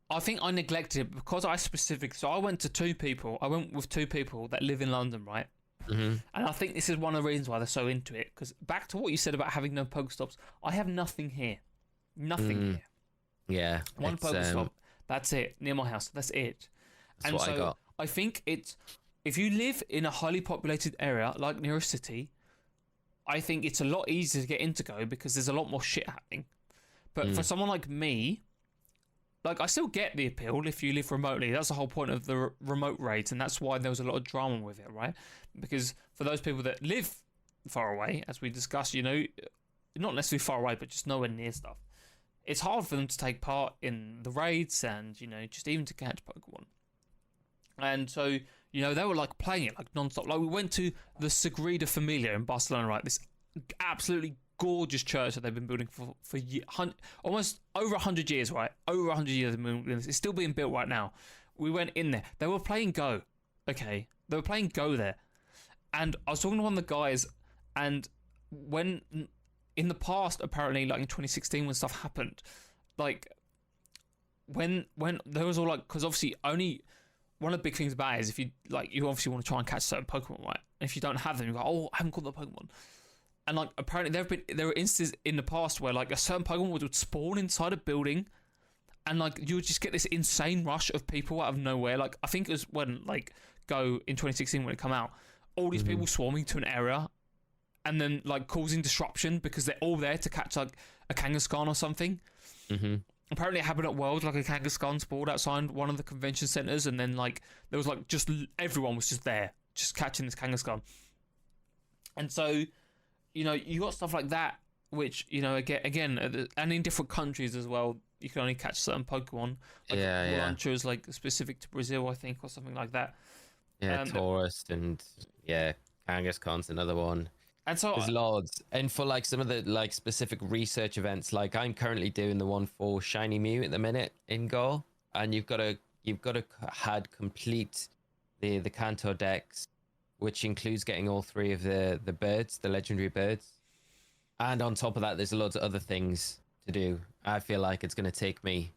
I think I neglected it because so I went with two people that live in London, right? Mm-hmm. And I think this is one of the reasons why they're so into it, because back to what you said about having no Pokestops, I have nothing here. Nothing here. Yeah. One Pokestop, that's it, near my house, that's it. That's what I got. I think if you live in a highly populated area, like near a city, I think it's a lot easier to get into Go because there's a lot more shit happening. But for someone like me, like, I still get the appeal if you live remotely. That's the whole point of the remote raids, and that's why there was a lot of drama with it, right? Because for those people that live far away, as we discussed, you know, not necessarily far away, but just nowhere near stuff, it's hard for them to take part in the raids and, you know, just even to catch Pokemon. And so, you know, they were like playing it like non-stop. Like, we went to the Sagrada Familia in Barcelona, right? This absolutely gorgeous church that they've been building for almost over 100 years, right? Over 100 years. It's still being built right now. We went in there. They were playing Go. Okay. They were playing Go there. And I was talking to one of the guys, and when in the past, apparently, like in 2016 when stuff happened, like when there was all like, because obviously only one of the big things about it is if you obviously want to try and catch certain Pokemon, right? And if you don't have them, you go, oh, I haven't caught the Pokemon. And like, apparently there were instances in the past where like a certain Pokemon would spawn inside a building, and like you would just get this insane rush of people out of nowhere. Like, I think it was when like Go in 2016 when it came out, all these people swarming to an area, and then like causing disruption because they're all there to catch like a Kangaskhan or something. Mm-hmm. Apparently it happened at Worlds, like a Kangaskhan spawned outside one of the convention centers, and then like there was like just everyone was just there, just catching this Kangaskhan. And so, you know, you got stuff like that, which, you know, again, and in different countries as well, you can only catch certain Pokemon. Like Launcher is like specific to Brazil, I think, or something like that. Yeah, Taurus and Kangaskhan's another one. And so there's loads. And for like some of the like specific research events, like I'm currently doing the one for Shiny Mew at the minute in Go, and you've got to complete the Kanto decks, which includes getting all three of the birds, the legendary birds. And on top of that, there's loads of other things to do. I feel like it's going to take me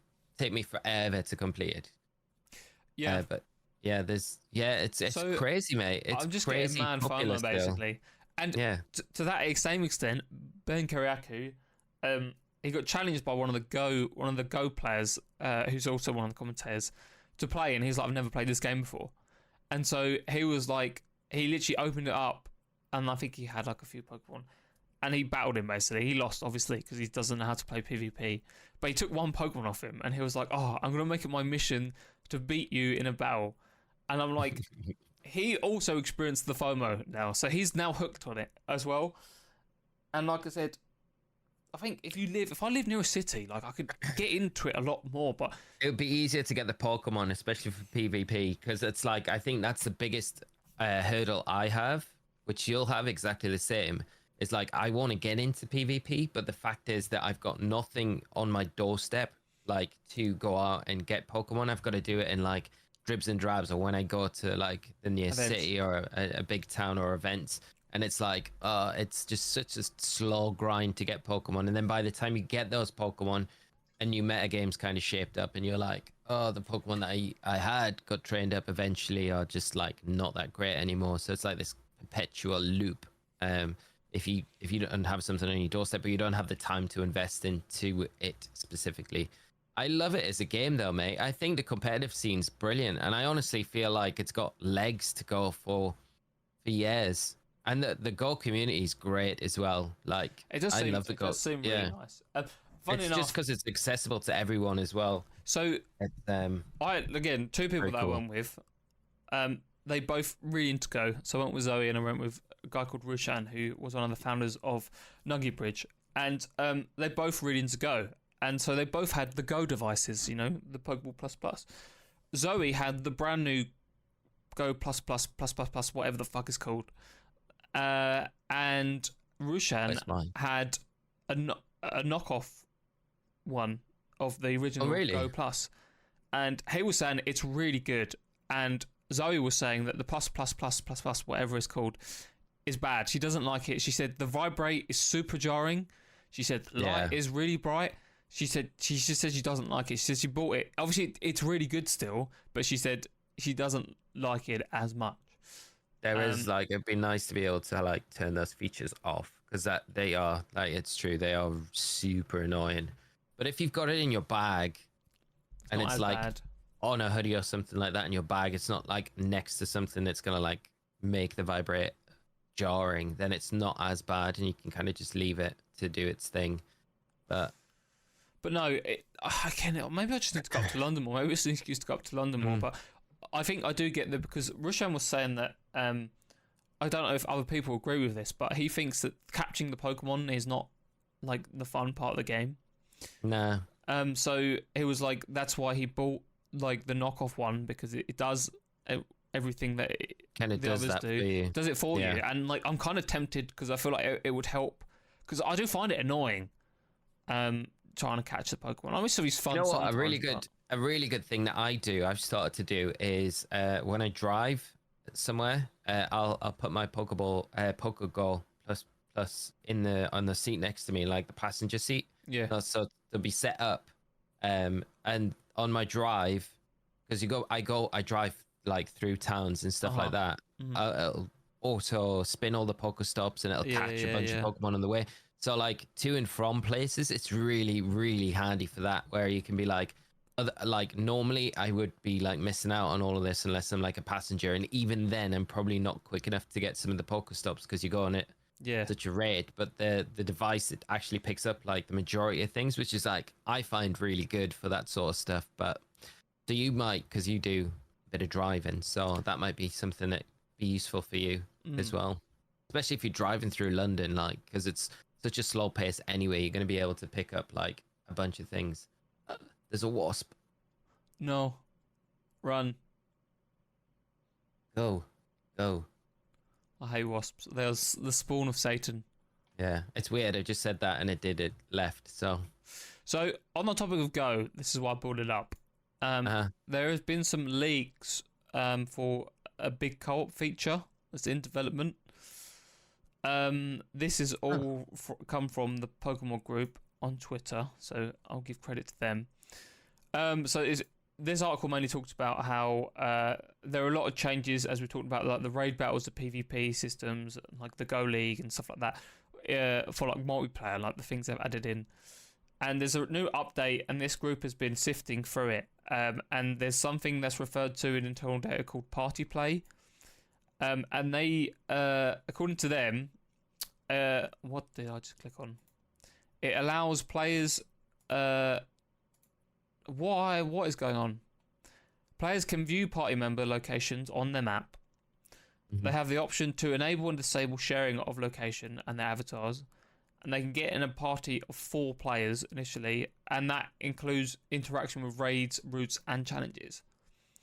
forever to complete it. Yeah. But yeah, it's so crazy, mate. It's I'm just crazy getting man FOMO, basically. And to that same extent, Ben Kiriakou, he got challenged by one of the Go players, who's also one of the commentators, to play, and he's like, I've never played this game before. And so he was like, he literally opened it up, and I think he had like a few Pokemon, and he battled him basically. He lost, obviously, because he doesn't know how to play PvP. But he took one Pokemon off him, and he was like, oh, I'm going to make it my mission to beat you in a battle. And I'm like, he also experienced the FOMO now, so he's now hooked on it as well. And like I said, I think if I live near a city, like I could get into it a lot more, but it would be easier to get the Pokemon, especially for PvP, because it's like, I think that's the biggest hurdle I have, which you'll have exactly the same. It's like, I want to get into PvP, but the fact is that I've got nothing on my doorstep, like to go out and get Pokemon. I've got to do it in like dribs and drabs, or when I go to like the near city or a big town or events, and it's like it's just such a slow grind to get Pokemon. And then by the time you get those Pokemon, a new metagame's kind of shaped up, and you're like, the Pokemon that I had got trained up eventually are just like not that great anymore. So it's like this perpetual loop. If you don't have something on your doorstep, but you don't have the time to invest into it specifically. I love it as a game though, mate. I think the competitive scene's brilliant, and I honestly feel like it's got legs to go for years. And the Go community is great as well. Like, it does seem really nice. Funny enough, just because it's accessible to everyone as well. So, again, two people that I went with, they both really into Go. So I went with Zoe and I went with a guy called Rushan, who was one of the founders of Nuggy Bridge. And they both really into Go. And so they both had the Go devices, you know, the Pokeball Plus Plus. Zoe had the brand new Go Plus Plus Plus Plus Plus, whatever the fuck it's called. And Rushan had a knockoff one of the original Go Plus. And he was saying it's really good. And Zoe was saying that the Plus Plus Plus Plus Plus, whatever it's called, is bad. She doesn't like it. She said the vibrate is super jarring. She said light is really bright. She just said she doesn't like it. She said she bought it. Obviously, it's really good still, but she said she doesn't like it as much. There is like, it'd be nice to be able to like turn those features off, because that they are like, it's true, they are super annoying. But if you've got it in your bag and it's like bad on a hoodie or something like that in your bag, it's not like next to something that's gonna like make the vibrate jarring, then it's not as bad, and you can kind of just leave it to do its thing. But no, I can't. Maybe I just need to go up to London more. Maybe it's an excuse to go up to London more. But I think I do get there, because Rushan was saying that I don't know if other people agree with this, but he thinks that catching the Pokemon is not like the fun part of the game. Nah. So he was like, that's why he bought like the knockoff one, because it does everything that the others do. Does it for you? And like, I'm kind of tempted, because I feel like it would help, because I do find it annoying. Trying to catch the Pokemon. Obviously, it's fun. You know what? A really good thing that I do, I've started to do, is when I drive somewhere, I'll put my Pokeball plus in on the seat next to me, like the passenger seat. Yeah. So they'll be set up, and on my drive, because I drive like through towns and stuff like that. It'll auto spin all the Pokestops, and it'll catch a bunch of Pokemon on the way. So like to and from places, it's really, really handy for that, where you can be like normally I would be like missing out on all of this unless I'm like a passenger. And even then I'm probably not quick enough to get some of the Pokestops, because you go on it such a rate. But the device, it actually picks up like the majority of things, which is like, I find really good for that sort of stuff. But so you might, because you do a bit of driving, so that might be something that be useful for you as well. Especially if you're driving through London, like, because it's such a slow pace anyway, you're going to be able to pick up like a bunch of things. There's a wasp. No. Run. Go. I hate wasps. There's the spawn of Satan. Yeah, it's weird. I just said that and it left. So on the topic of Go, this is why I brought it up. There has been some leaks for a big co-op feature that's in development. This is all come from the Pokemon group on Twitter, so I'll give credit to them. This article mainly talks about how there are a lot of changes, as we talked about, like the raid battles, the PvP systems, like the Go League and stuff like that, for like multiplayer, like the things they've added in. And there's a new update, and this group has been sifting through it. And there's something that's referred to in internal data called party play. And they, according to them, what did I just click on? It allows players. What is going on? Players can view party member locations on their map. They have the option to enable and disable sharing of location and their avatars, and they can get in a party of 4 players initially, and that includes interaction with raids, routes, and challenges.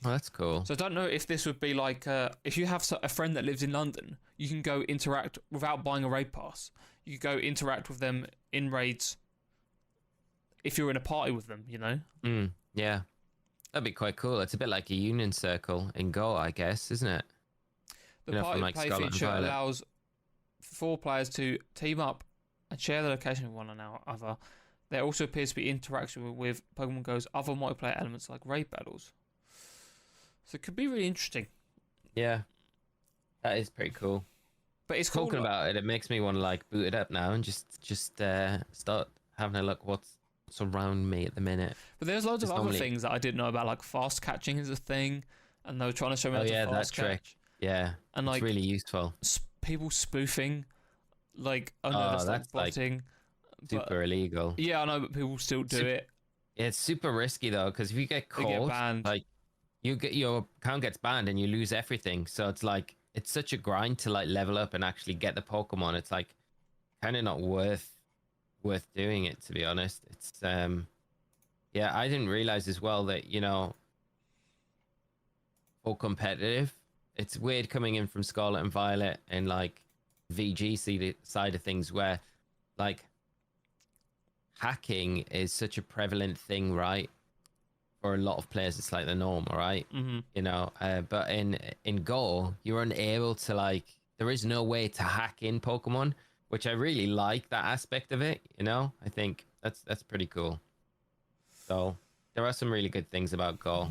Oh, that's cool. So I don't know if this would be like, if you have a friend that lives in London, you can go interact without buying a raid pass. You go interact with them in raids if you're in a party with them, you know? Yeah. That'd be quite cool. It's a bit like a union circle in Go, I guess, isn't it? The party play feature allows 4 players to team up and share the location with one another. there also appears to be interaction with Pokemon Go's other multiplayer elements like raid battles. So it could be really interesting. Yeah, that is pretty cool. But it's cool. Talking about it, it makes me want to like boot it up now and just start having a look what's around me at the minute. But there's loads of other things that I didn't know about, like fast catching is a thing, and they were trying to show me how to fast catch. Trick. Yeah, and like it's really useful. People spoofing, like I know that's like botting, super illegal. Yeah, I know, but people still do it. Yeah, it's super risky though, because if you get caught, get banned. Like your account gets banned and you lose everything. So it's like it's such a grind to like level up and actually get the Pokemon. It's like kind of not worth doing it, to be honest. It's yeah, I didn't realize as well that, you know, for competitive, it's weird coming in from Scarlet and Violet and like VGC side of things where like hacking is such a prevalent thing, right? For a lot of players, it's like the norm, right? Mm-hmm. You know, but in Go, you're unable to like, there is no way to hack in Pokemon, which I really like that aspect of it. You know, I think that's pretty cool. So there are some really good things about Go.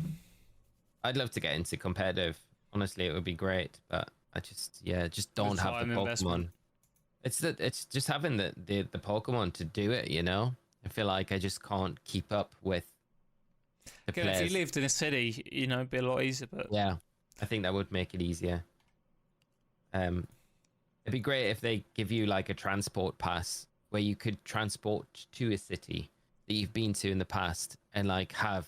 I'd love to get into competitive. Honestly, it would be great, but I just don't have the Pokemon. Investment. It's just having the Pokemon to do it. You know, I feel like I just can't keep up with. Again, if you lived in a city, you know, it'd be a lot easier. But yeah, I think that would make it easier. It'd be great if they give you like a transport pass where you could transport to a city that you've been to in the past and like have,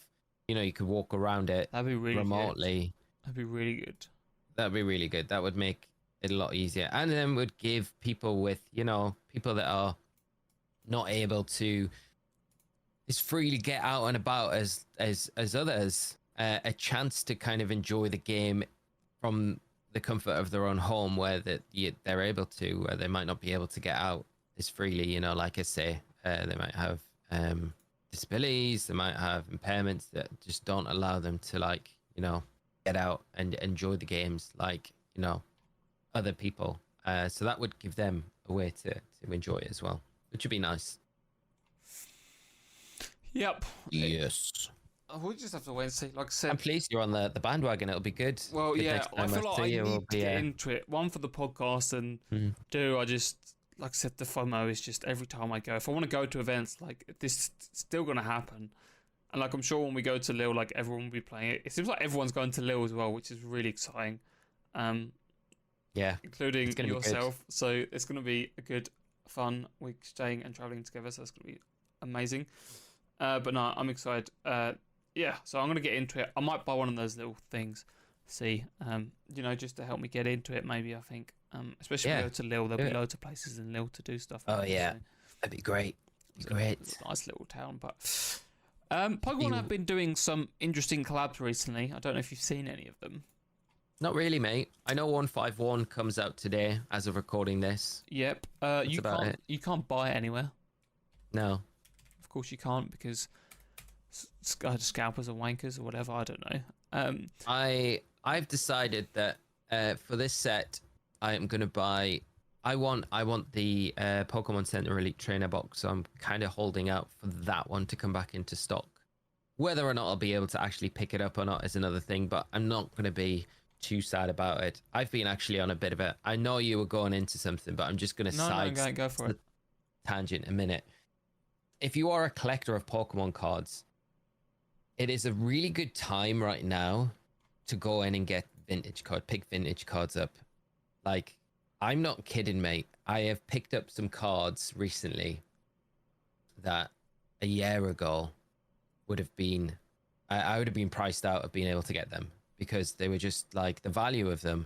you know, you could walk around it. That'd be really remotely. Good. That'd be really good. That'd be really good. That would make it a lot easier, and then would give people with, you know, people that are not able to just freely get out and about as others, a chance to kind of enjoy the game from the comfort of their own home, where they're able to, where they might not be able to get out as freely. You know, like I say, they might have disabilities, they might have impairments that just don't allow them to, like, you know, get out and enjoy the games like, you know, other people. So that would give them a way to enjoy it as well, which would be nice. Yep. Yes. We'll just have to wait and see. Like I said, I'm pleased you're on the bandwagon. It'll be good. Well, good yeah, I feel like I need to get into it. One, for the podcast, and two, I just, like I said, the FOMO is just every time I go. If I want to go to events, like, this still going to happen. And like, I'm sure when we go to Lille, like, everyone will be playing it. It seems like everyone's going to Lille as well, which is really exciting. Yeah. Including yourself. So it's going to be a good, fun week staying and traveling together. So it's going to be amazing. But no, I'm excited. Yeah, so I'm going to get into it. I might buy one of those little things. See, you know, just to help me get into it, maybe, I think. Especially when we go to Lille, there'll be loads of places in Lille to do stuff. Oh, yeah. So. That'd be great. Great. It's a nice little town. But Pokemon have been doing some interesting collabs recently. I don't know if you've seen any of them. Not really, mate. I know 151 comes out today as of recording this. Yep. You can't buy it anywhere. No. Of course you can't, because scalpers are wankers or whatever. I don't know. I've decided that for this set, I am gonna buy. I want the Pokemon Center Elite Trainer box. So I'm kind of holding out for that one to come back into stock. Whether or not I'll be able to actually pick it up or not is another thing. But I'm not gonna be too sad about it. I've been actually on a bit of a. I know you were going into something, but I'm just gonna go for it. Tangent a minute. If you are a collector of Pokemon cards, it is a really good time right now to go in and pick vintage cards up. Like, I'm not kidding, mate. I have picked up some cards recently that a year ago would have been, I would have been priced out of being able to get them, because they were just like, the value of them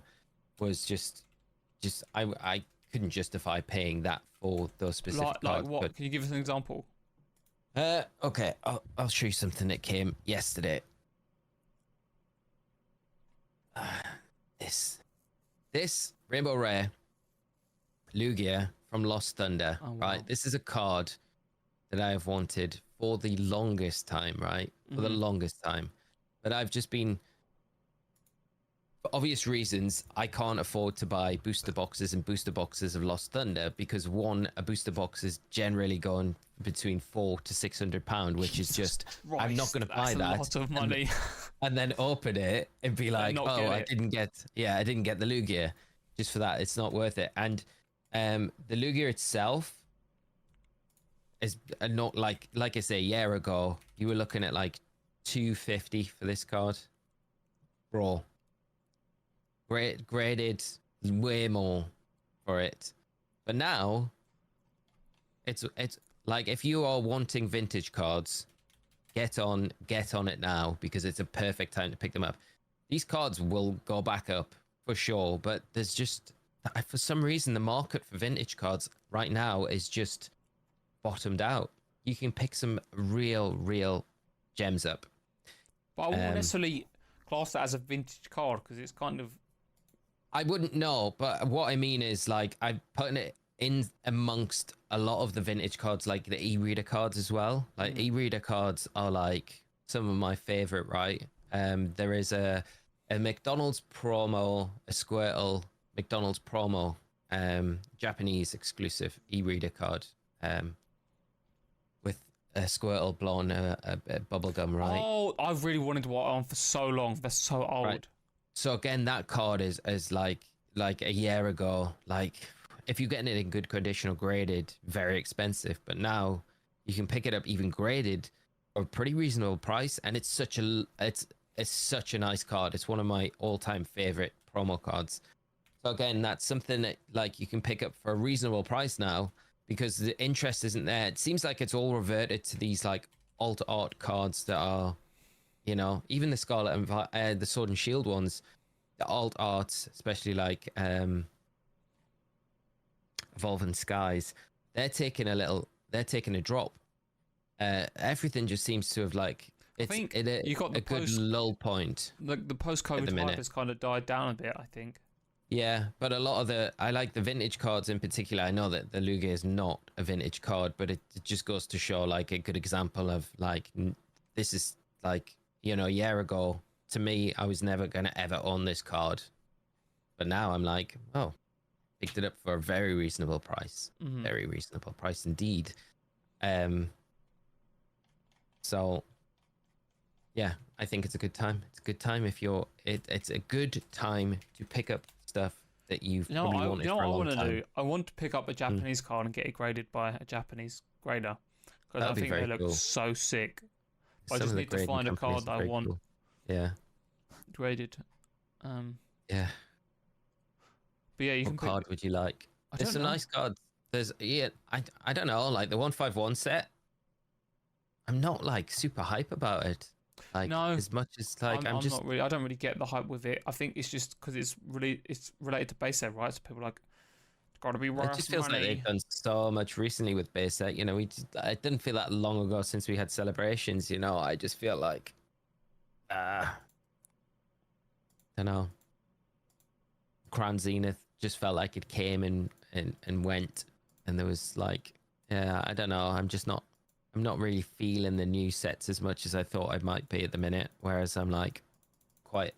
was just I couldn't justify paying that for those specific cards. Like what? But, can you give us an example? Okay, I'll show you something that came yesterday. This Rainbow Rare Lugia from Lost Thunder, right? This is a card that I have wanted for the longest time, right? For the longest time. But I've just been for obvious reasons, I can't afford to buy booster boxes and booster boxes of Lost Thunder because a booster box is generally going between £400 to £600, which is just I'm not going to buy that. That's a lot of money. And then open it and be like, oh, I didn't get the Lugia. Just for that, it's not worth it. And the Lugia itself is not like I say, a year ago, you were looking at like $250 for this card. Raw. Graded way more for it. But now, it's like if you are wanting vintage cards, get on it now because it's a perfect time to pick them up. These cards will go back up for sure, but there's just, for some reason, the market for vintage cards right now is just bottomed out. You can pick some real gems up. But I wouldn't necessarily class that as a vintage card because it's kind of... I wouldn't know, but what I mean is like I'm putting it in amongst a lot of the vintage cards, like the e-reader cards as well. Like e-reader cards are like some of my favorite, right? There is a McDonald's promo, a Squirtle McDonald's promo, Japanese exclusive e-reader card, with a Squirtle blowing a bubble gum, right? Oh, I've really wanted to watch on for so long. They're so old. Right. So again, that card is like a year ago. Like if you're getting it in good condition or graded, very expensive. But now you can pick it up even graded for a pretty reasonable price, and it's such a nice card. It's one of my all-time favorite promo cards. So again, that's something that like you can pick up for a reasonable price now because the interest isn't there. It seems like it's all reverted to these like alt art cards that are, you know, even the Scarlet and the Sword and Shield ones, the alt arts, especially like Evolving Skies, they're taking a drop. Everything just seems to have like it's you got a good lull point. The post-COVID hype has kind of died down a bit, I think. Yeah, but a lot of I like the vintage cards in particular. I know that the Lugia is not a vintage card, but it just goes to show like a good example of like this is like, you know, a year ago to me I was never gonna ever own this card, but now I'm like, oh, picked it up for a very reasonable price. Very reasonable price indeed. So yeah, I think it's a good time. It's a good time if you're it's a good time to pick up stuff that you've probably wanted for a long time. I want to pick up a Japanese card and get it graded by a Japanese grader because I think they look so sick. I just need to find a card that I want. Cool. Yeah. Graded. Yeah. But yeah, what card would you like? It's a nice card. There's I don't know, like the 151 set. I'm not like super hype about it. Like no, as much as like I'm just not really. I don't really get the hype with it. I think it's just because it's related to base set, right? So people are like, it's got to be worth money. It just feels like they've done so much recently with base set. You know, it didn't feel that long ago since we had celebrations. You know, I just feel like, I don't know. Crown Zenith just felt like it came and went, and there was like, yeah, I don't know. I'm not really feeling the new sets as much as I thought I might be at the minute. Whereas I'm like quite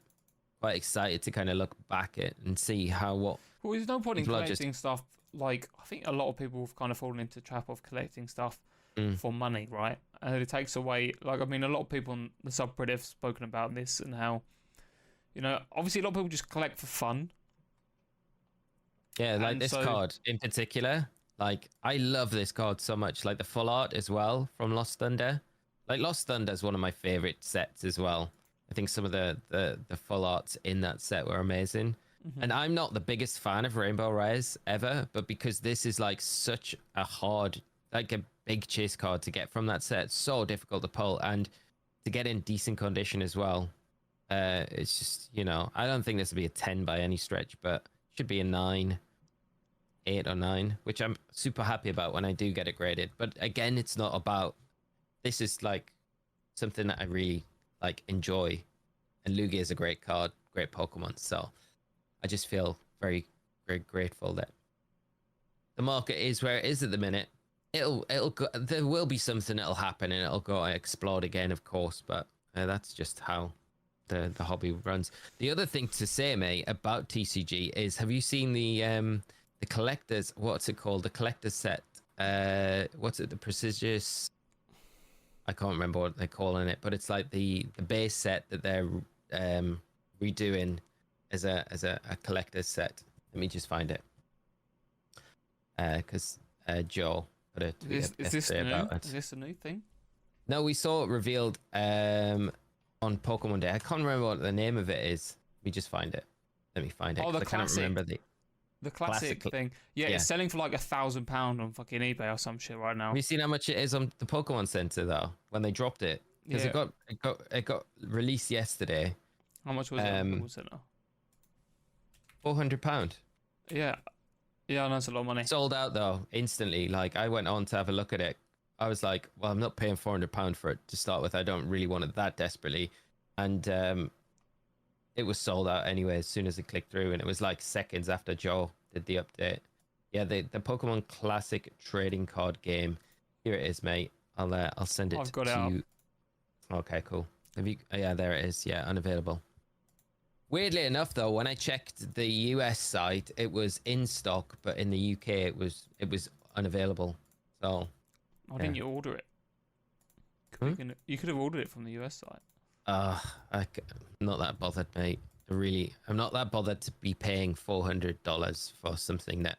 excited to kind of look back at and see what. Well, there's no point in collecting stuff. Like I think a lot of people have kind of fallen into the trap of collecting stuff for money, right? And it takes away. Like I mean, a lot of people on the subreddit have spoken about this and how, you know, obviously a lot of people just collect for fun. Yeah, like this card in particular. Like, I love this card so much. Like, the full art as well from Lost Thunder. Like, Lost Thunder is one of my favorite sets as well. I think some of the full arts in that set were amazing. And I'm not the biggest fan of Rainbow Rares ever, but because this is, like, such a hard, like, a big chase card to get from that set. It's so difficult to pull. And to get in decent condition as well. It's just, you know, I don't think this will be a 10 by any stretch, but it should be a 9. 8 or 9, which I'm super happy about when I do get it graded. But again, it's not about, this is like something that I really like enjoy, and Lugia is a great card, great Pokemon. So I just feel very, very grateful that the market is where it is at the minute. It'll go, there will be something that'll happen and it'll go explode again, of course, but that's just how the hobby runs. The other thing to say, mate, about TCG is, have you seen the collectors? What's it called? The collector's set. What's it? The prestigious. I can't remember what they're calling it, but it's like the base set that they're redoing as a collector's set. Let me just find it. Because Joe put a tweet yesterday about it. Is this a new thing? No, we saw it revealed on Pokemon Day. I can't remember what the name of it is. Let me just find it. Let me find it. Oh, the I can't remember the classic thing. Yeah, it's selling for like £1,000 on fucking eBay or some shit right now. Have you seen how much it is on the Pokemon Center though? When they dropped it, because it got released yesterday. How much was it on Pokemon Center? £400. Yeah, that's a lot of money. Sold out though instantly. Like I went on to have a look at it. I was like, well, I'm not paying £400 for it to start with. I don't really want it that desperately, and it was sold out anyway as soon as it clicked through, and it was like seconds after Joe did the update. Yeah, the Pokemon Classic trading card game. Here it is, mate. I'll send it I've got to it you. Okay, cool. Have you? Yeah, there it is. Yeah, unavailable. Weirdly enough, though, when I checked the US site, it was in stock, but in the UK, it was unavailable. So. Why didn't you order it? You could have ordered it from the US site. I'm not that bothered, mate. I'm not that bothered to be paying $400 for something that,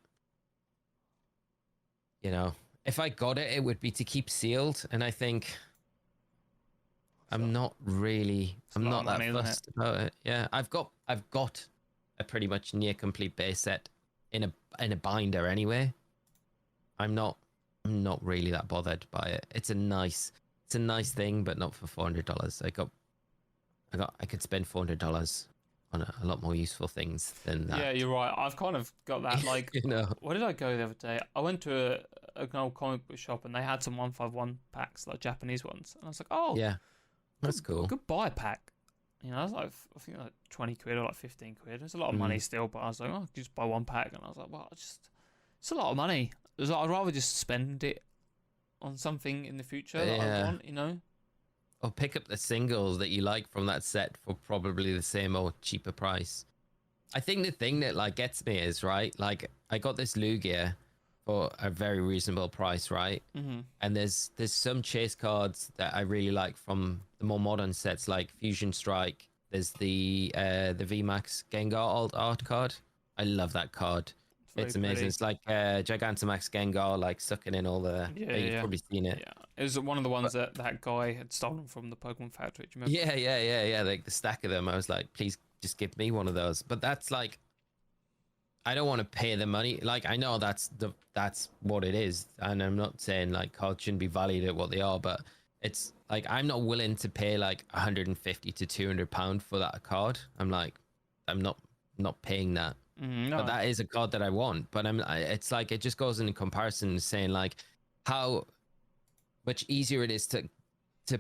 if I got it, it would be to keep sealed, and I think I'm not that fussed about it. Yeah, I've got a pretty much near complete base set in a binder anyway. I'm not really that bothered by it. It's a nice thing, but not for $400. I could spend $400 on a lot more useful things than that. Yeah, you're right. I've kind of got that. Like, where did I go the other day? I went to an old comic book shop and they had some 151 packs, like Japanese ones, and I was like, oh, yeah, that's cool. Good buy a pack. I was like, I think like 20 quid or like 15 quid. It's a lot of money still, but I was like, oh, just buy one pack, and I was like, well, it's a lot of money. I'd rather just spend it on something in the future that I want, Or pick up the singles that you like from that set for probably the same or cheaper price. I think the thing that gets me is, right, like I got this Lugia for a very reasonable price, right? Mm-hmm. And there's some chase cards that I really like from the more modern sets, like Fusion Strike. There's the VMAX Gengar art card. I love that card. It's amazing. Pretty. It's like Gigantamax Gengar, sucking in all the. You've probably seen it. Yeah, it was one of the ones that guy had stolen from the Pokemon factory. Do you remember? Yeah. Like the stack of them. I was like, please just give me one of those. But that's I don't want to pay the money. I know that's what it is, and I'm not saying cards shouldn't be valued at what they are, but it's I'm not willing to pay £150 to £200 for that card. I'm not paying that. No. But that is a card that I want. But it's it just goes in comparison, saying how much easier it is to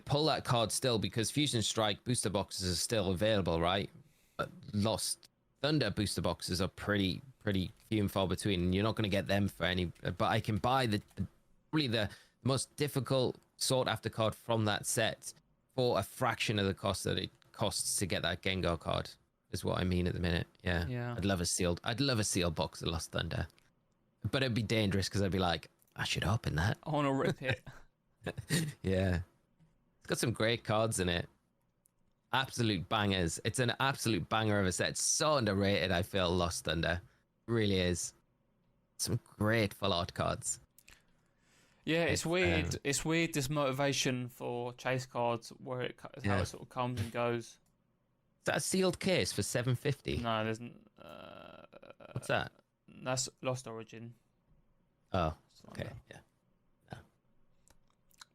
pull that card still, because Fusion Strike booster boxes are still available, right? But Lost Thunder booster boxes are pretty few and far between, and you're not going to get them for any. But I can buy probably the most difficult sought after card from that set for a fraction of the cost that it costs to get that Gengar card. Is what I mean at the minute. Yeah. I'd love a sealed box of Lost Thunder, but it'd be dangerous because I'd be like, I should open that. I want to rip it. Yeah, it's got some great cards in it. Absolute bangers. It's an absolute banger of a set. It's so underrated. I feel Lost Thunder it really is. Some great full art cards. Yeah, it's weird. It's weird, this motivation for chase cards where how it sort of comes and goes. Is that a sealed case for $750? No, there's. What's that? That's Lost Origin. Oh, okay, yeah. No.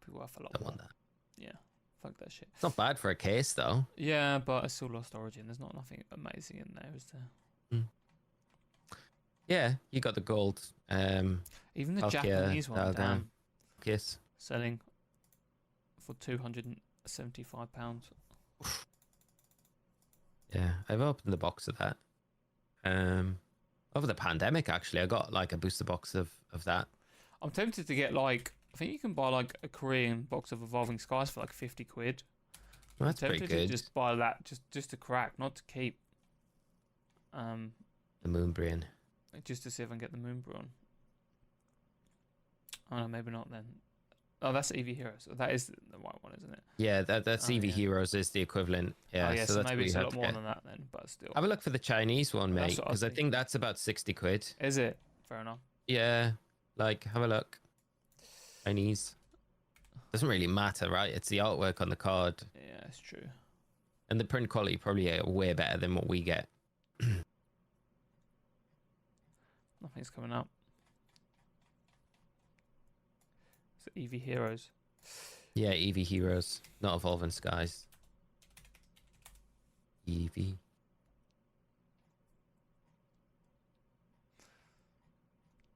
Be worth a lot. Don't more. Want that. Yeah, fuck that shit. It's not bad for a case, though. Yeah, but it's still Lost Origin. There's nothing amazing in there, is there? Yeah, you got the gold. Even the Japanese one, damn. Kiss. Selling for £275. Yeah, I've opened the box of that. Over the pandemic, actually, I got a booster box of that. I'm tempted to get I think you can buy a Korean box of Evolving Skies for 50 quid. Well, that's pretty good. To just buy that just to crack, not to keep. The Moonbrian. Just to see if I can get the Moonbrian. Oh no, maybe not then. Oh, that's EV Heroes. That is the white one, isn't it? Yeah, that's EV Heroes is the equivalent. Yeah, oh, yeah, so so that's maybe it's a lot more get. than that then, but still. Have a look for the Chinese one, mate, That's what because I think that's about 60 quid. Is it? Fair enough. Yeah, like, have a look. Chinese. Doesn't really matter, right? It's the artwork on the card. Yeah, it's true. And the print quality probably way better than what we get. Nothing's coming up. It's EV Heroes. Yeah, EV Heroes, not Evolving Skies. EV.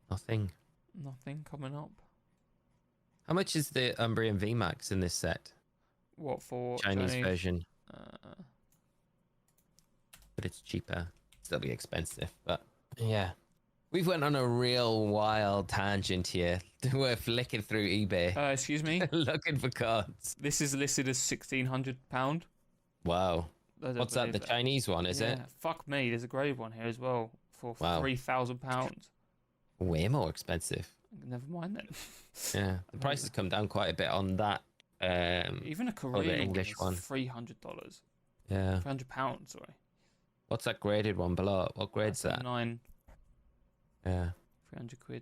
Nothing. Nothing coming up. How much is the Umbreon VMAX in this set? What for? Chinese version. But it's cheaper. Still be expensive, but yeah. We've went on a real wild tangent here. We're flicking through eBay. Excuse me? Looking for cards. This is listed as £1,600. Wow. What's that? The Chinese one, is it? Fuck me. There's a grave one here as well for £3,000. Way more expensive. Never mind then. Yeah, the price has come down quite a bit on that. Even a Korean English one one. is $300. Yeah. £300, sorry. What's that graded one below? What grade's that? 9. Yeah. 300 quid.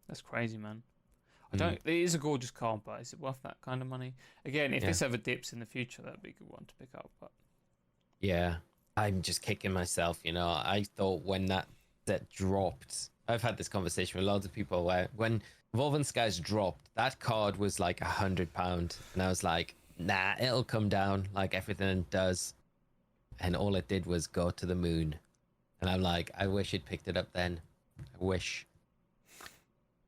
That's crazy, man. It is a gorgeous card, but is it worth that kind of money? Again, if this ever dips in the future, that'd be a good one to pick up. But yeah, I'm just kicking myself. You know, I thought when that dropped, I've had this conversation with loads of people where when Evolving Skies dropped, that card was like £100, and I was like, nah, it'll come down like everything does, and all it did was go to the moon. And I'm like, I wish it picked it up then. I wish.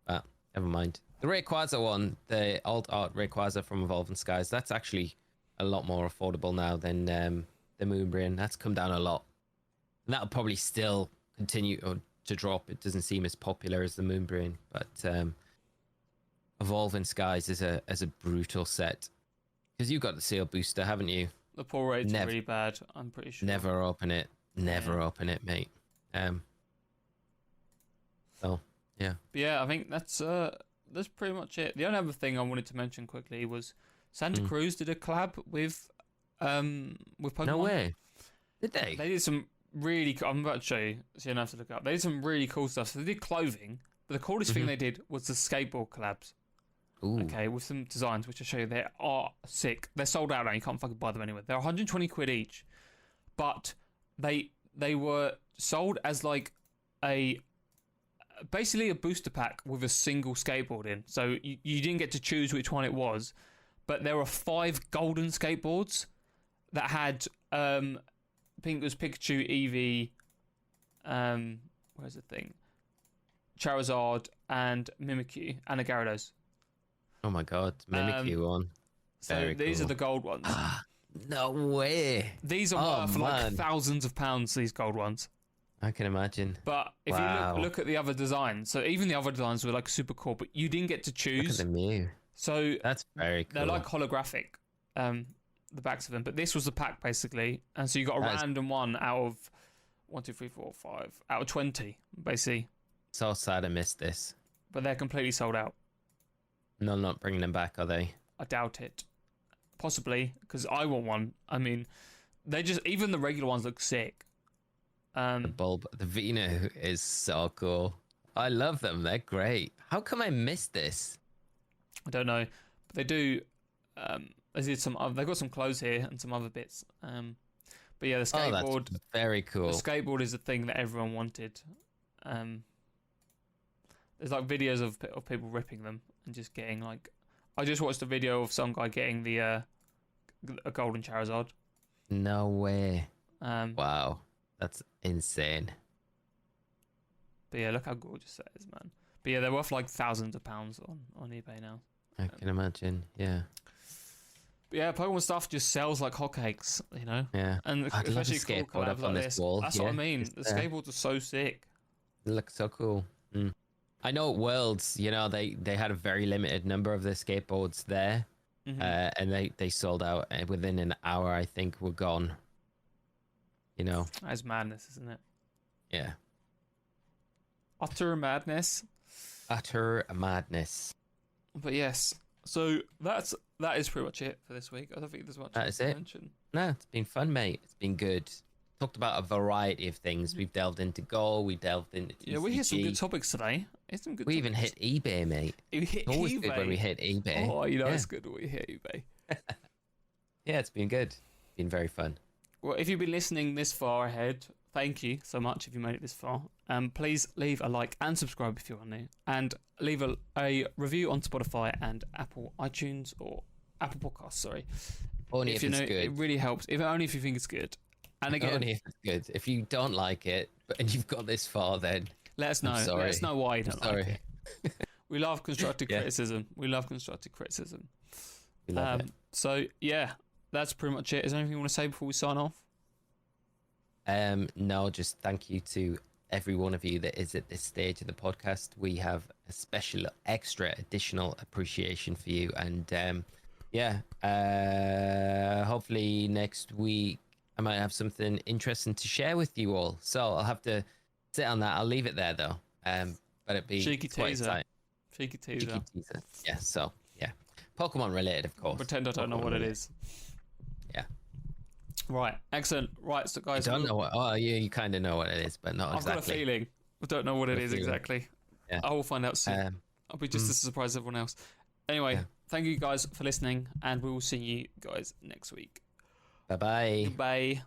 But never mind. The Rayquaza one, the alt art Rayquaza from Evolving Skies, that's actually a lot more affordable now than the Moonbrian. That's come down a lot. And that'll probably still continue to drop. It doesn't seem as popular as the Moonbrian. But Evolving Skies is a brutal set. Because you got the seal booster, haven't you? the pull rates are really bad, I'm pretty sure. Never open it. Never open it, mate. So yeah. But yeah, I think that's pretty much it. The only other thing I wanted to mention quickly was Santa Cruz did a collab with Pokemon. No way. Did they? They did some really I'm about to show you, so you don't have to look it up. They did some really cool stuff. So they did clothing, but the coolest thing they did was the skateboard collabs. Ooh. Okay, with some designs which I'll show you. They are sick. They're sold out now. You can't fucking buy them anywhere. They're 120 quid each, but they were sold as like basically a booster pack with a single skateboard in. So you didn't get to choose which one it was, but there were 5 golden skateboards that had I think it was Pikachu, Eevee, where's the thing? Charizard and Mimikyu and a Gyarados. Oh my god, Mimikyu one. So Very these cool. are the gold ones. No way. These are worth like thousands of pounds, these gold ones. I can imagine. But if you look at the other designs, so even the other designs were like super cool, but you didn't get to choose. Look at the Mew. So that's very cool. They're like holographic, the backs of them. But this was the pack basically, and so you got a random one out of 1, 2, 3, 4, 5 out of 20, basically. So sad I missed this. But they're completely sold out. No, not bringing them back, are they? I doubt it. Possibly, because I want one. I mean, they just even the regular ones look sick. The bulb, the Vino is so cool. I love them. They're great. How come I missed this? I don't know, but they do. They did some. They've got some clothes here and some other bits. But yeah, the skateboard. Oh, that's very cool. The skateboard is the thing that everyone wanted. There's like videos of people ripping them and just getting like. I just watched a video of some guy getting a golden Charizard. No way. Wow, that's insane. But yeah, look how gorgeous that is, man. But yeah, they're worth like thousands of pounds on eBay now. I can imagine, yeah. But yeah, Pokemon stuff just sells like hotcakes, you know? Yeah. And I'd love a especially cool skateboard up collabs on like this this. wall. That's what I mean. The skateboards are so sick. They look so cool. I know at Worlds, you know, they had a very limited number of the skateboards there. and they sold out within an hour. I think were gone. You know, that's madness, isn't it? Yeah. Utter madness. Utter madness. But yes, so that is pretty much it for this week. I don't think there's much else to mention. No, it's been fun, mate. It's been good. Talked about a variety of things. We've delved into Go. We delved into TCG. Yeah, we hit some good topics today. We even hit eBay, mate. We hit it's always eBay. Good when we hit eBay. Oh, it's good when we hit eBay. Yeah, it's been good. It's been very fun. Well, if you've been listening this far ahead, thank you so much if you made it this far. Please leave a like and subscribe if you're new. And leave a review on Spotify and Apple iTunes or Apple Podcasts, sorry. Only if it's good. It really helps. Only if you think it's good. And again, only if it's good. If you don't like it and you've got this far, then let us know. Let us know why you don't like it. We love constructive criticism. We love constructive criticism. We love it. So yeah, that's pretty much it. Is there anything you want to say before we sign off? No, just thank you to every one of you that is at this stage of the podcast. We have a special, extra, additional appreciation for you. And hopefully next week I might have something interesting to share with you all. So I'll have to sit on that. I'll leave it there though. But it'd be cheeky teaser. Cheeky teaser. Yeah. So yeah, Pokemon related, of course. Pretend I don't know what it is. Yeah. Right. Excellent. Right. So guys, I don't know what. Oh, you kind of know what it is, but not exactly. I've got a feeling. I don't know what it is exactly. Yeah. I will find out soon. I'll be just as surprised as everyone else. Anyway, thank you guys for listening, and we will see you guys next week. Bye-bye. Bye.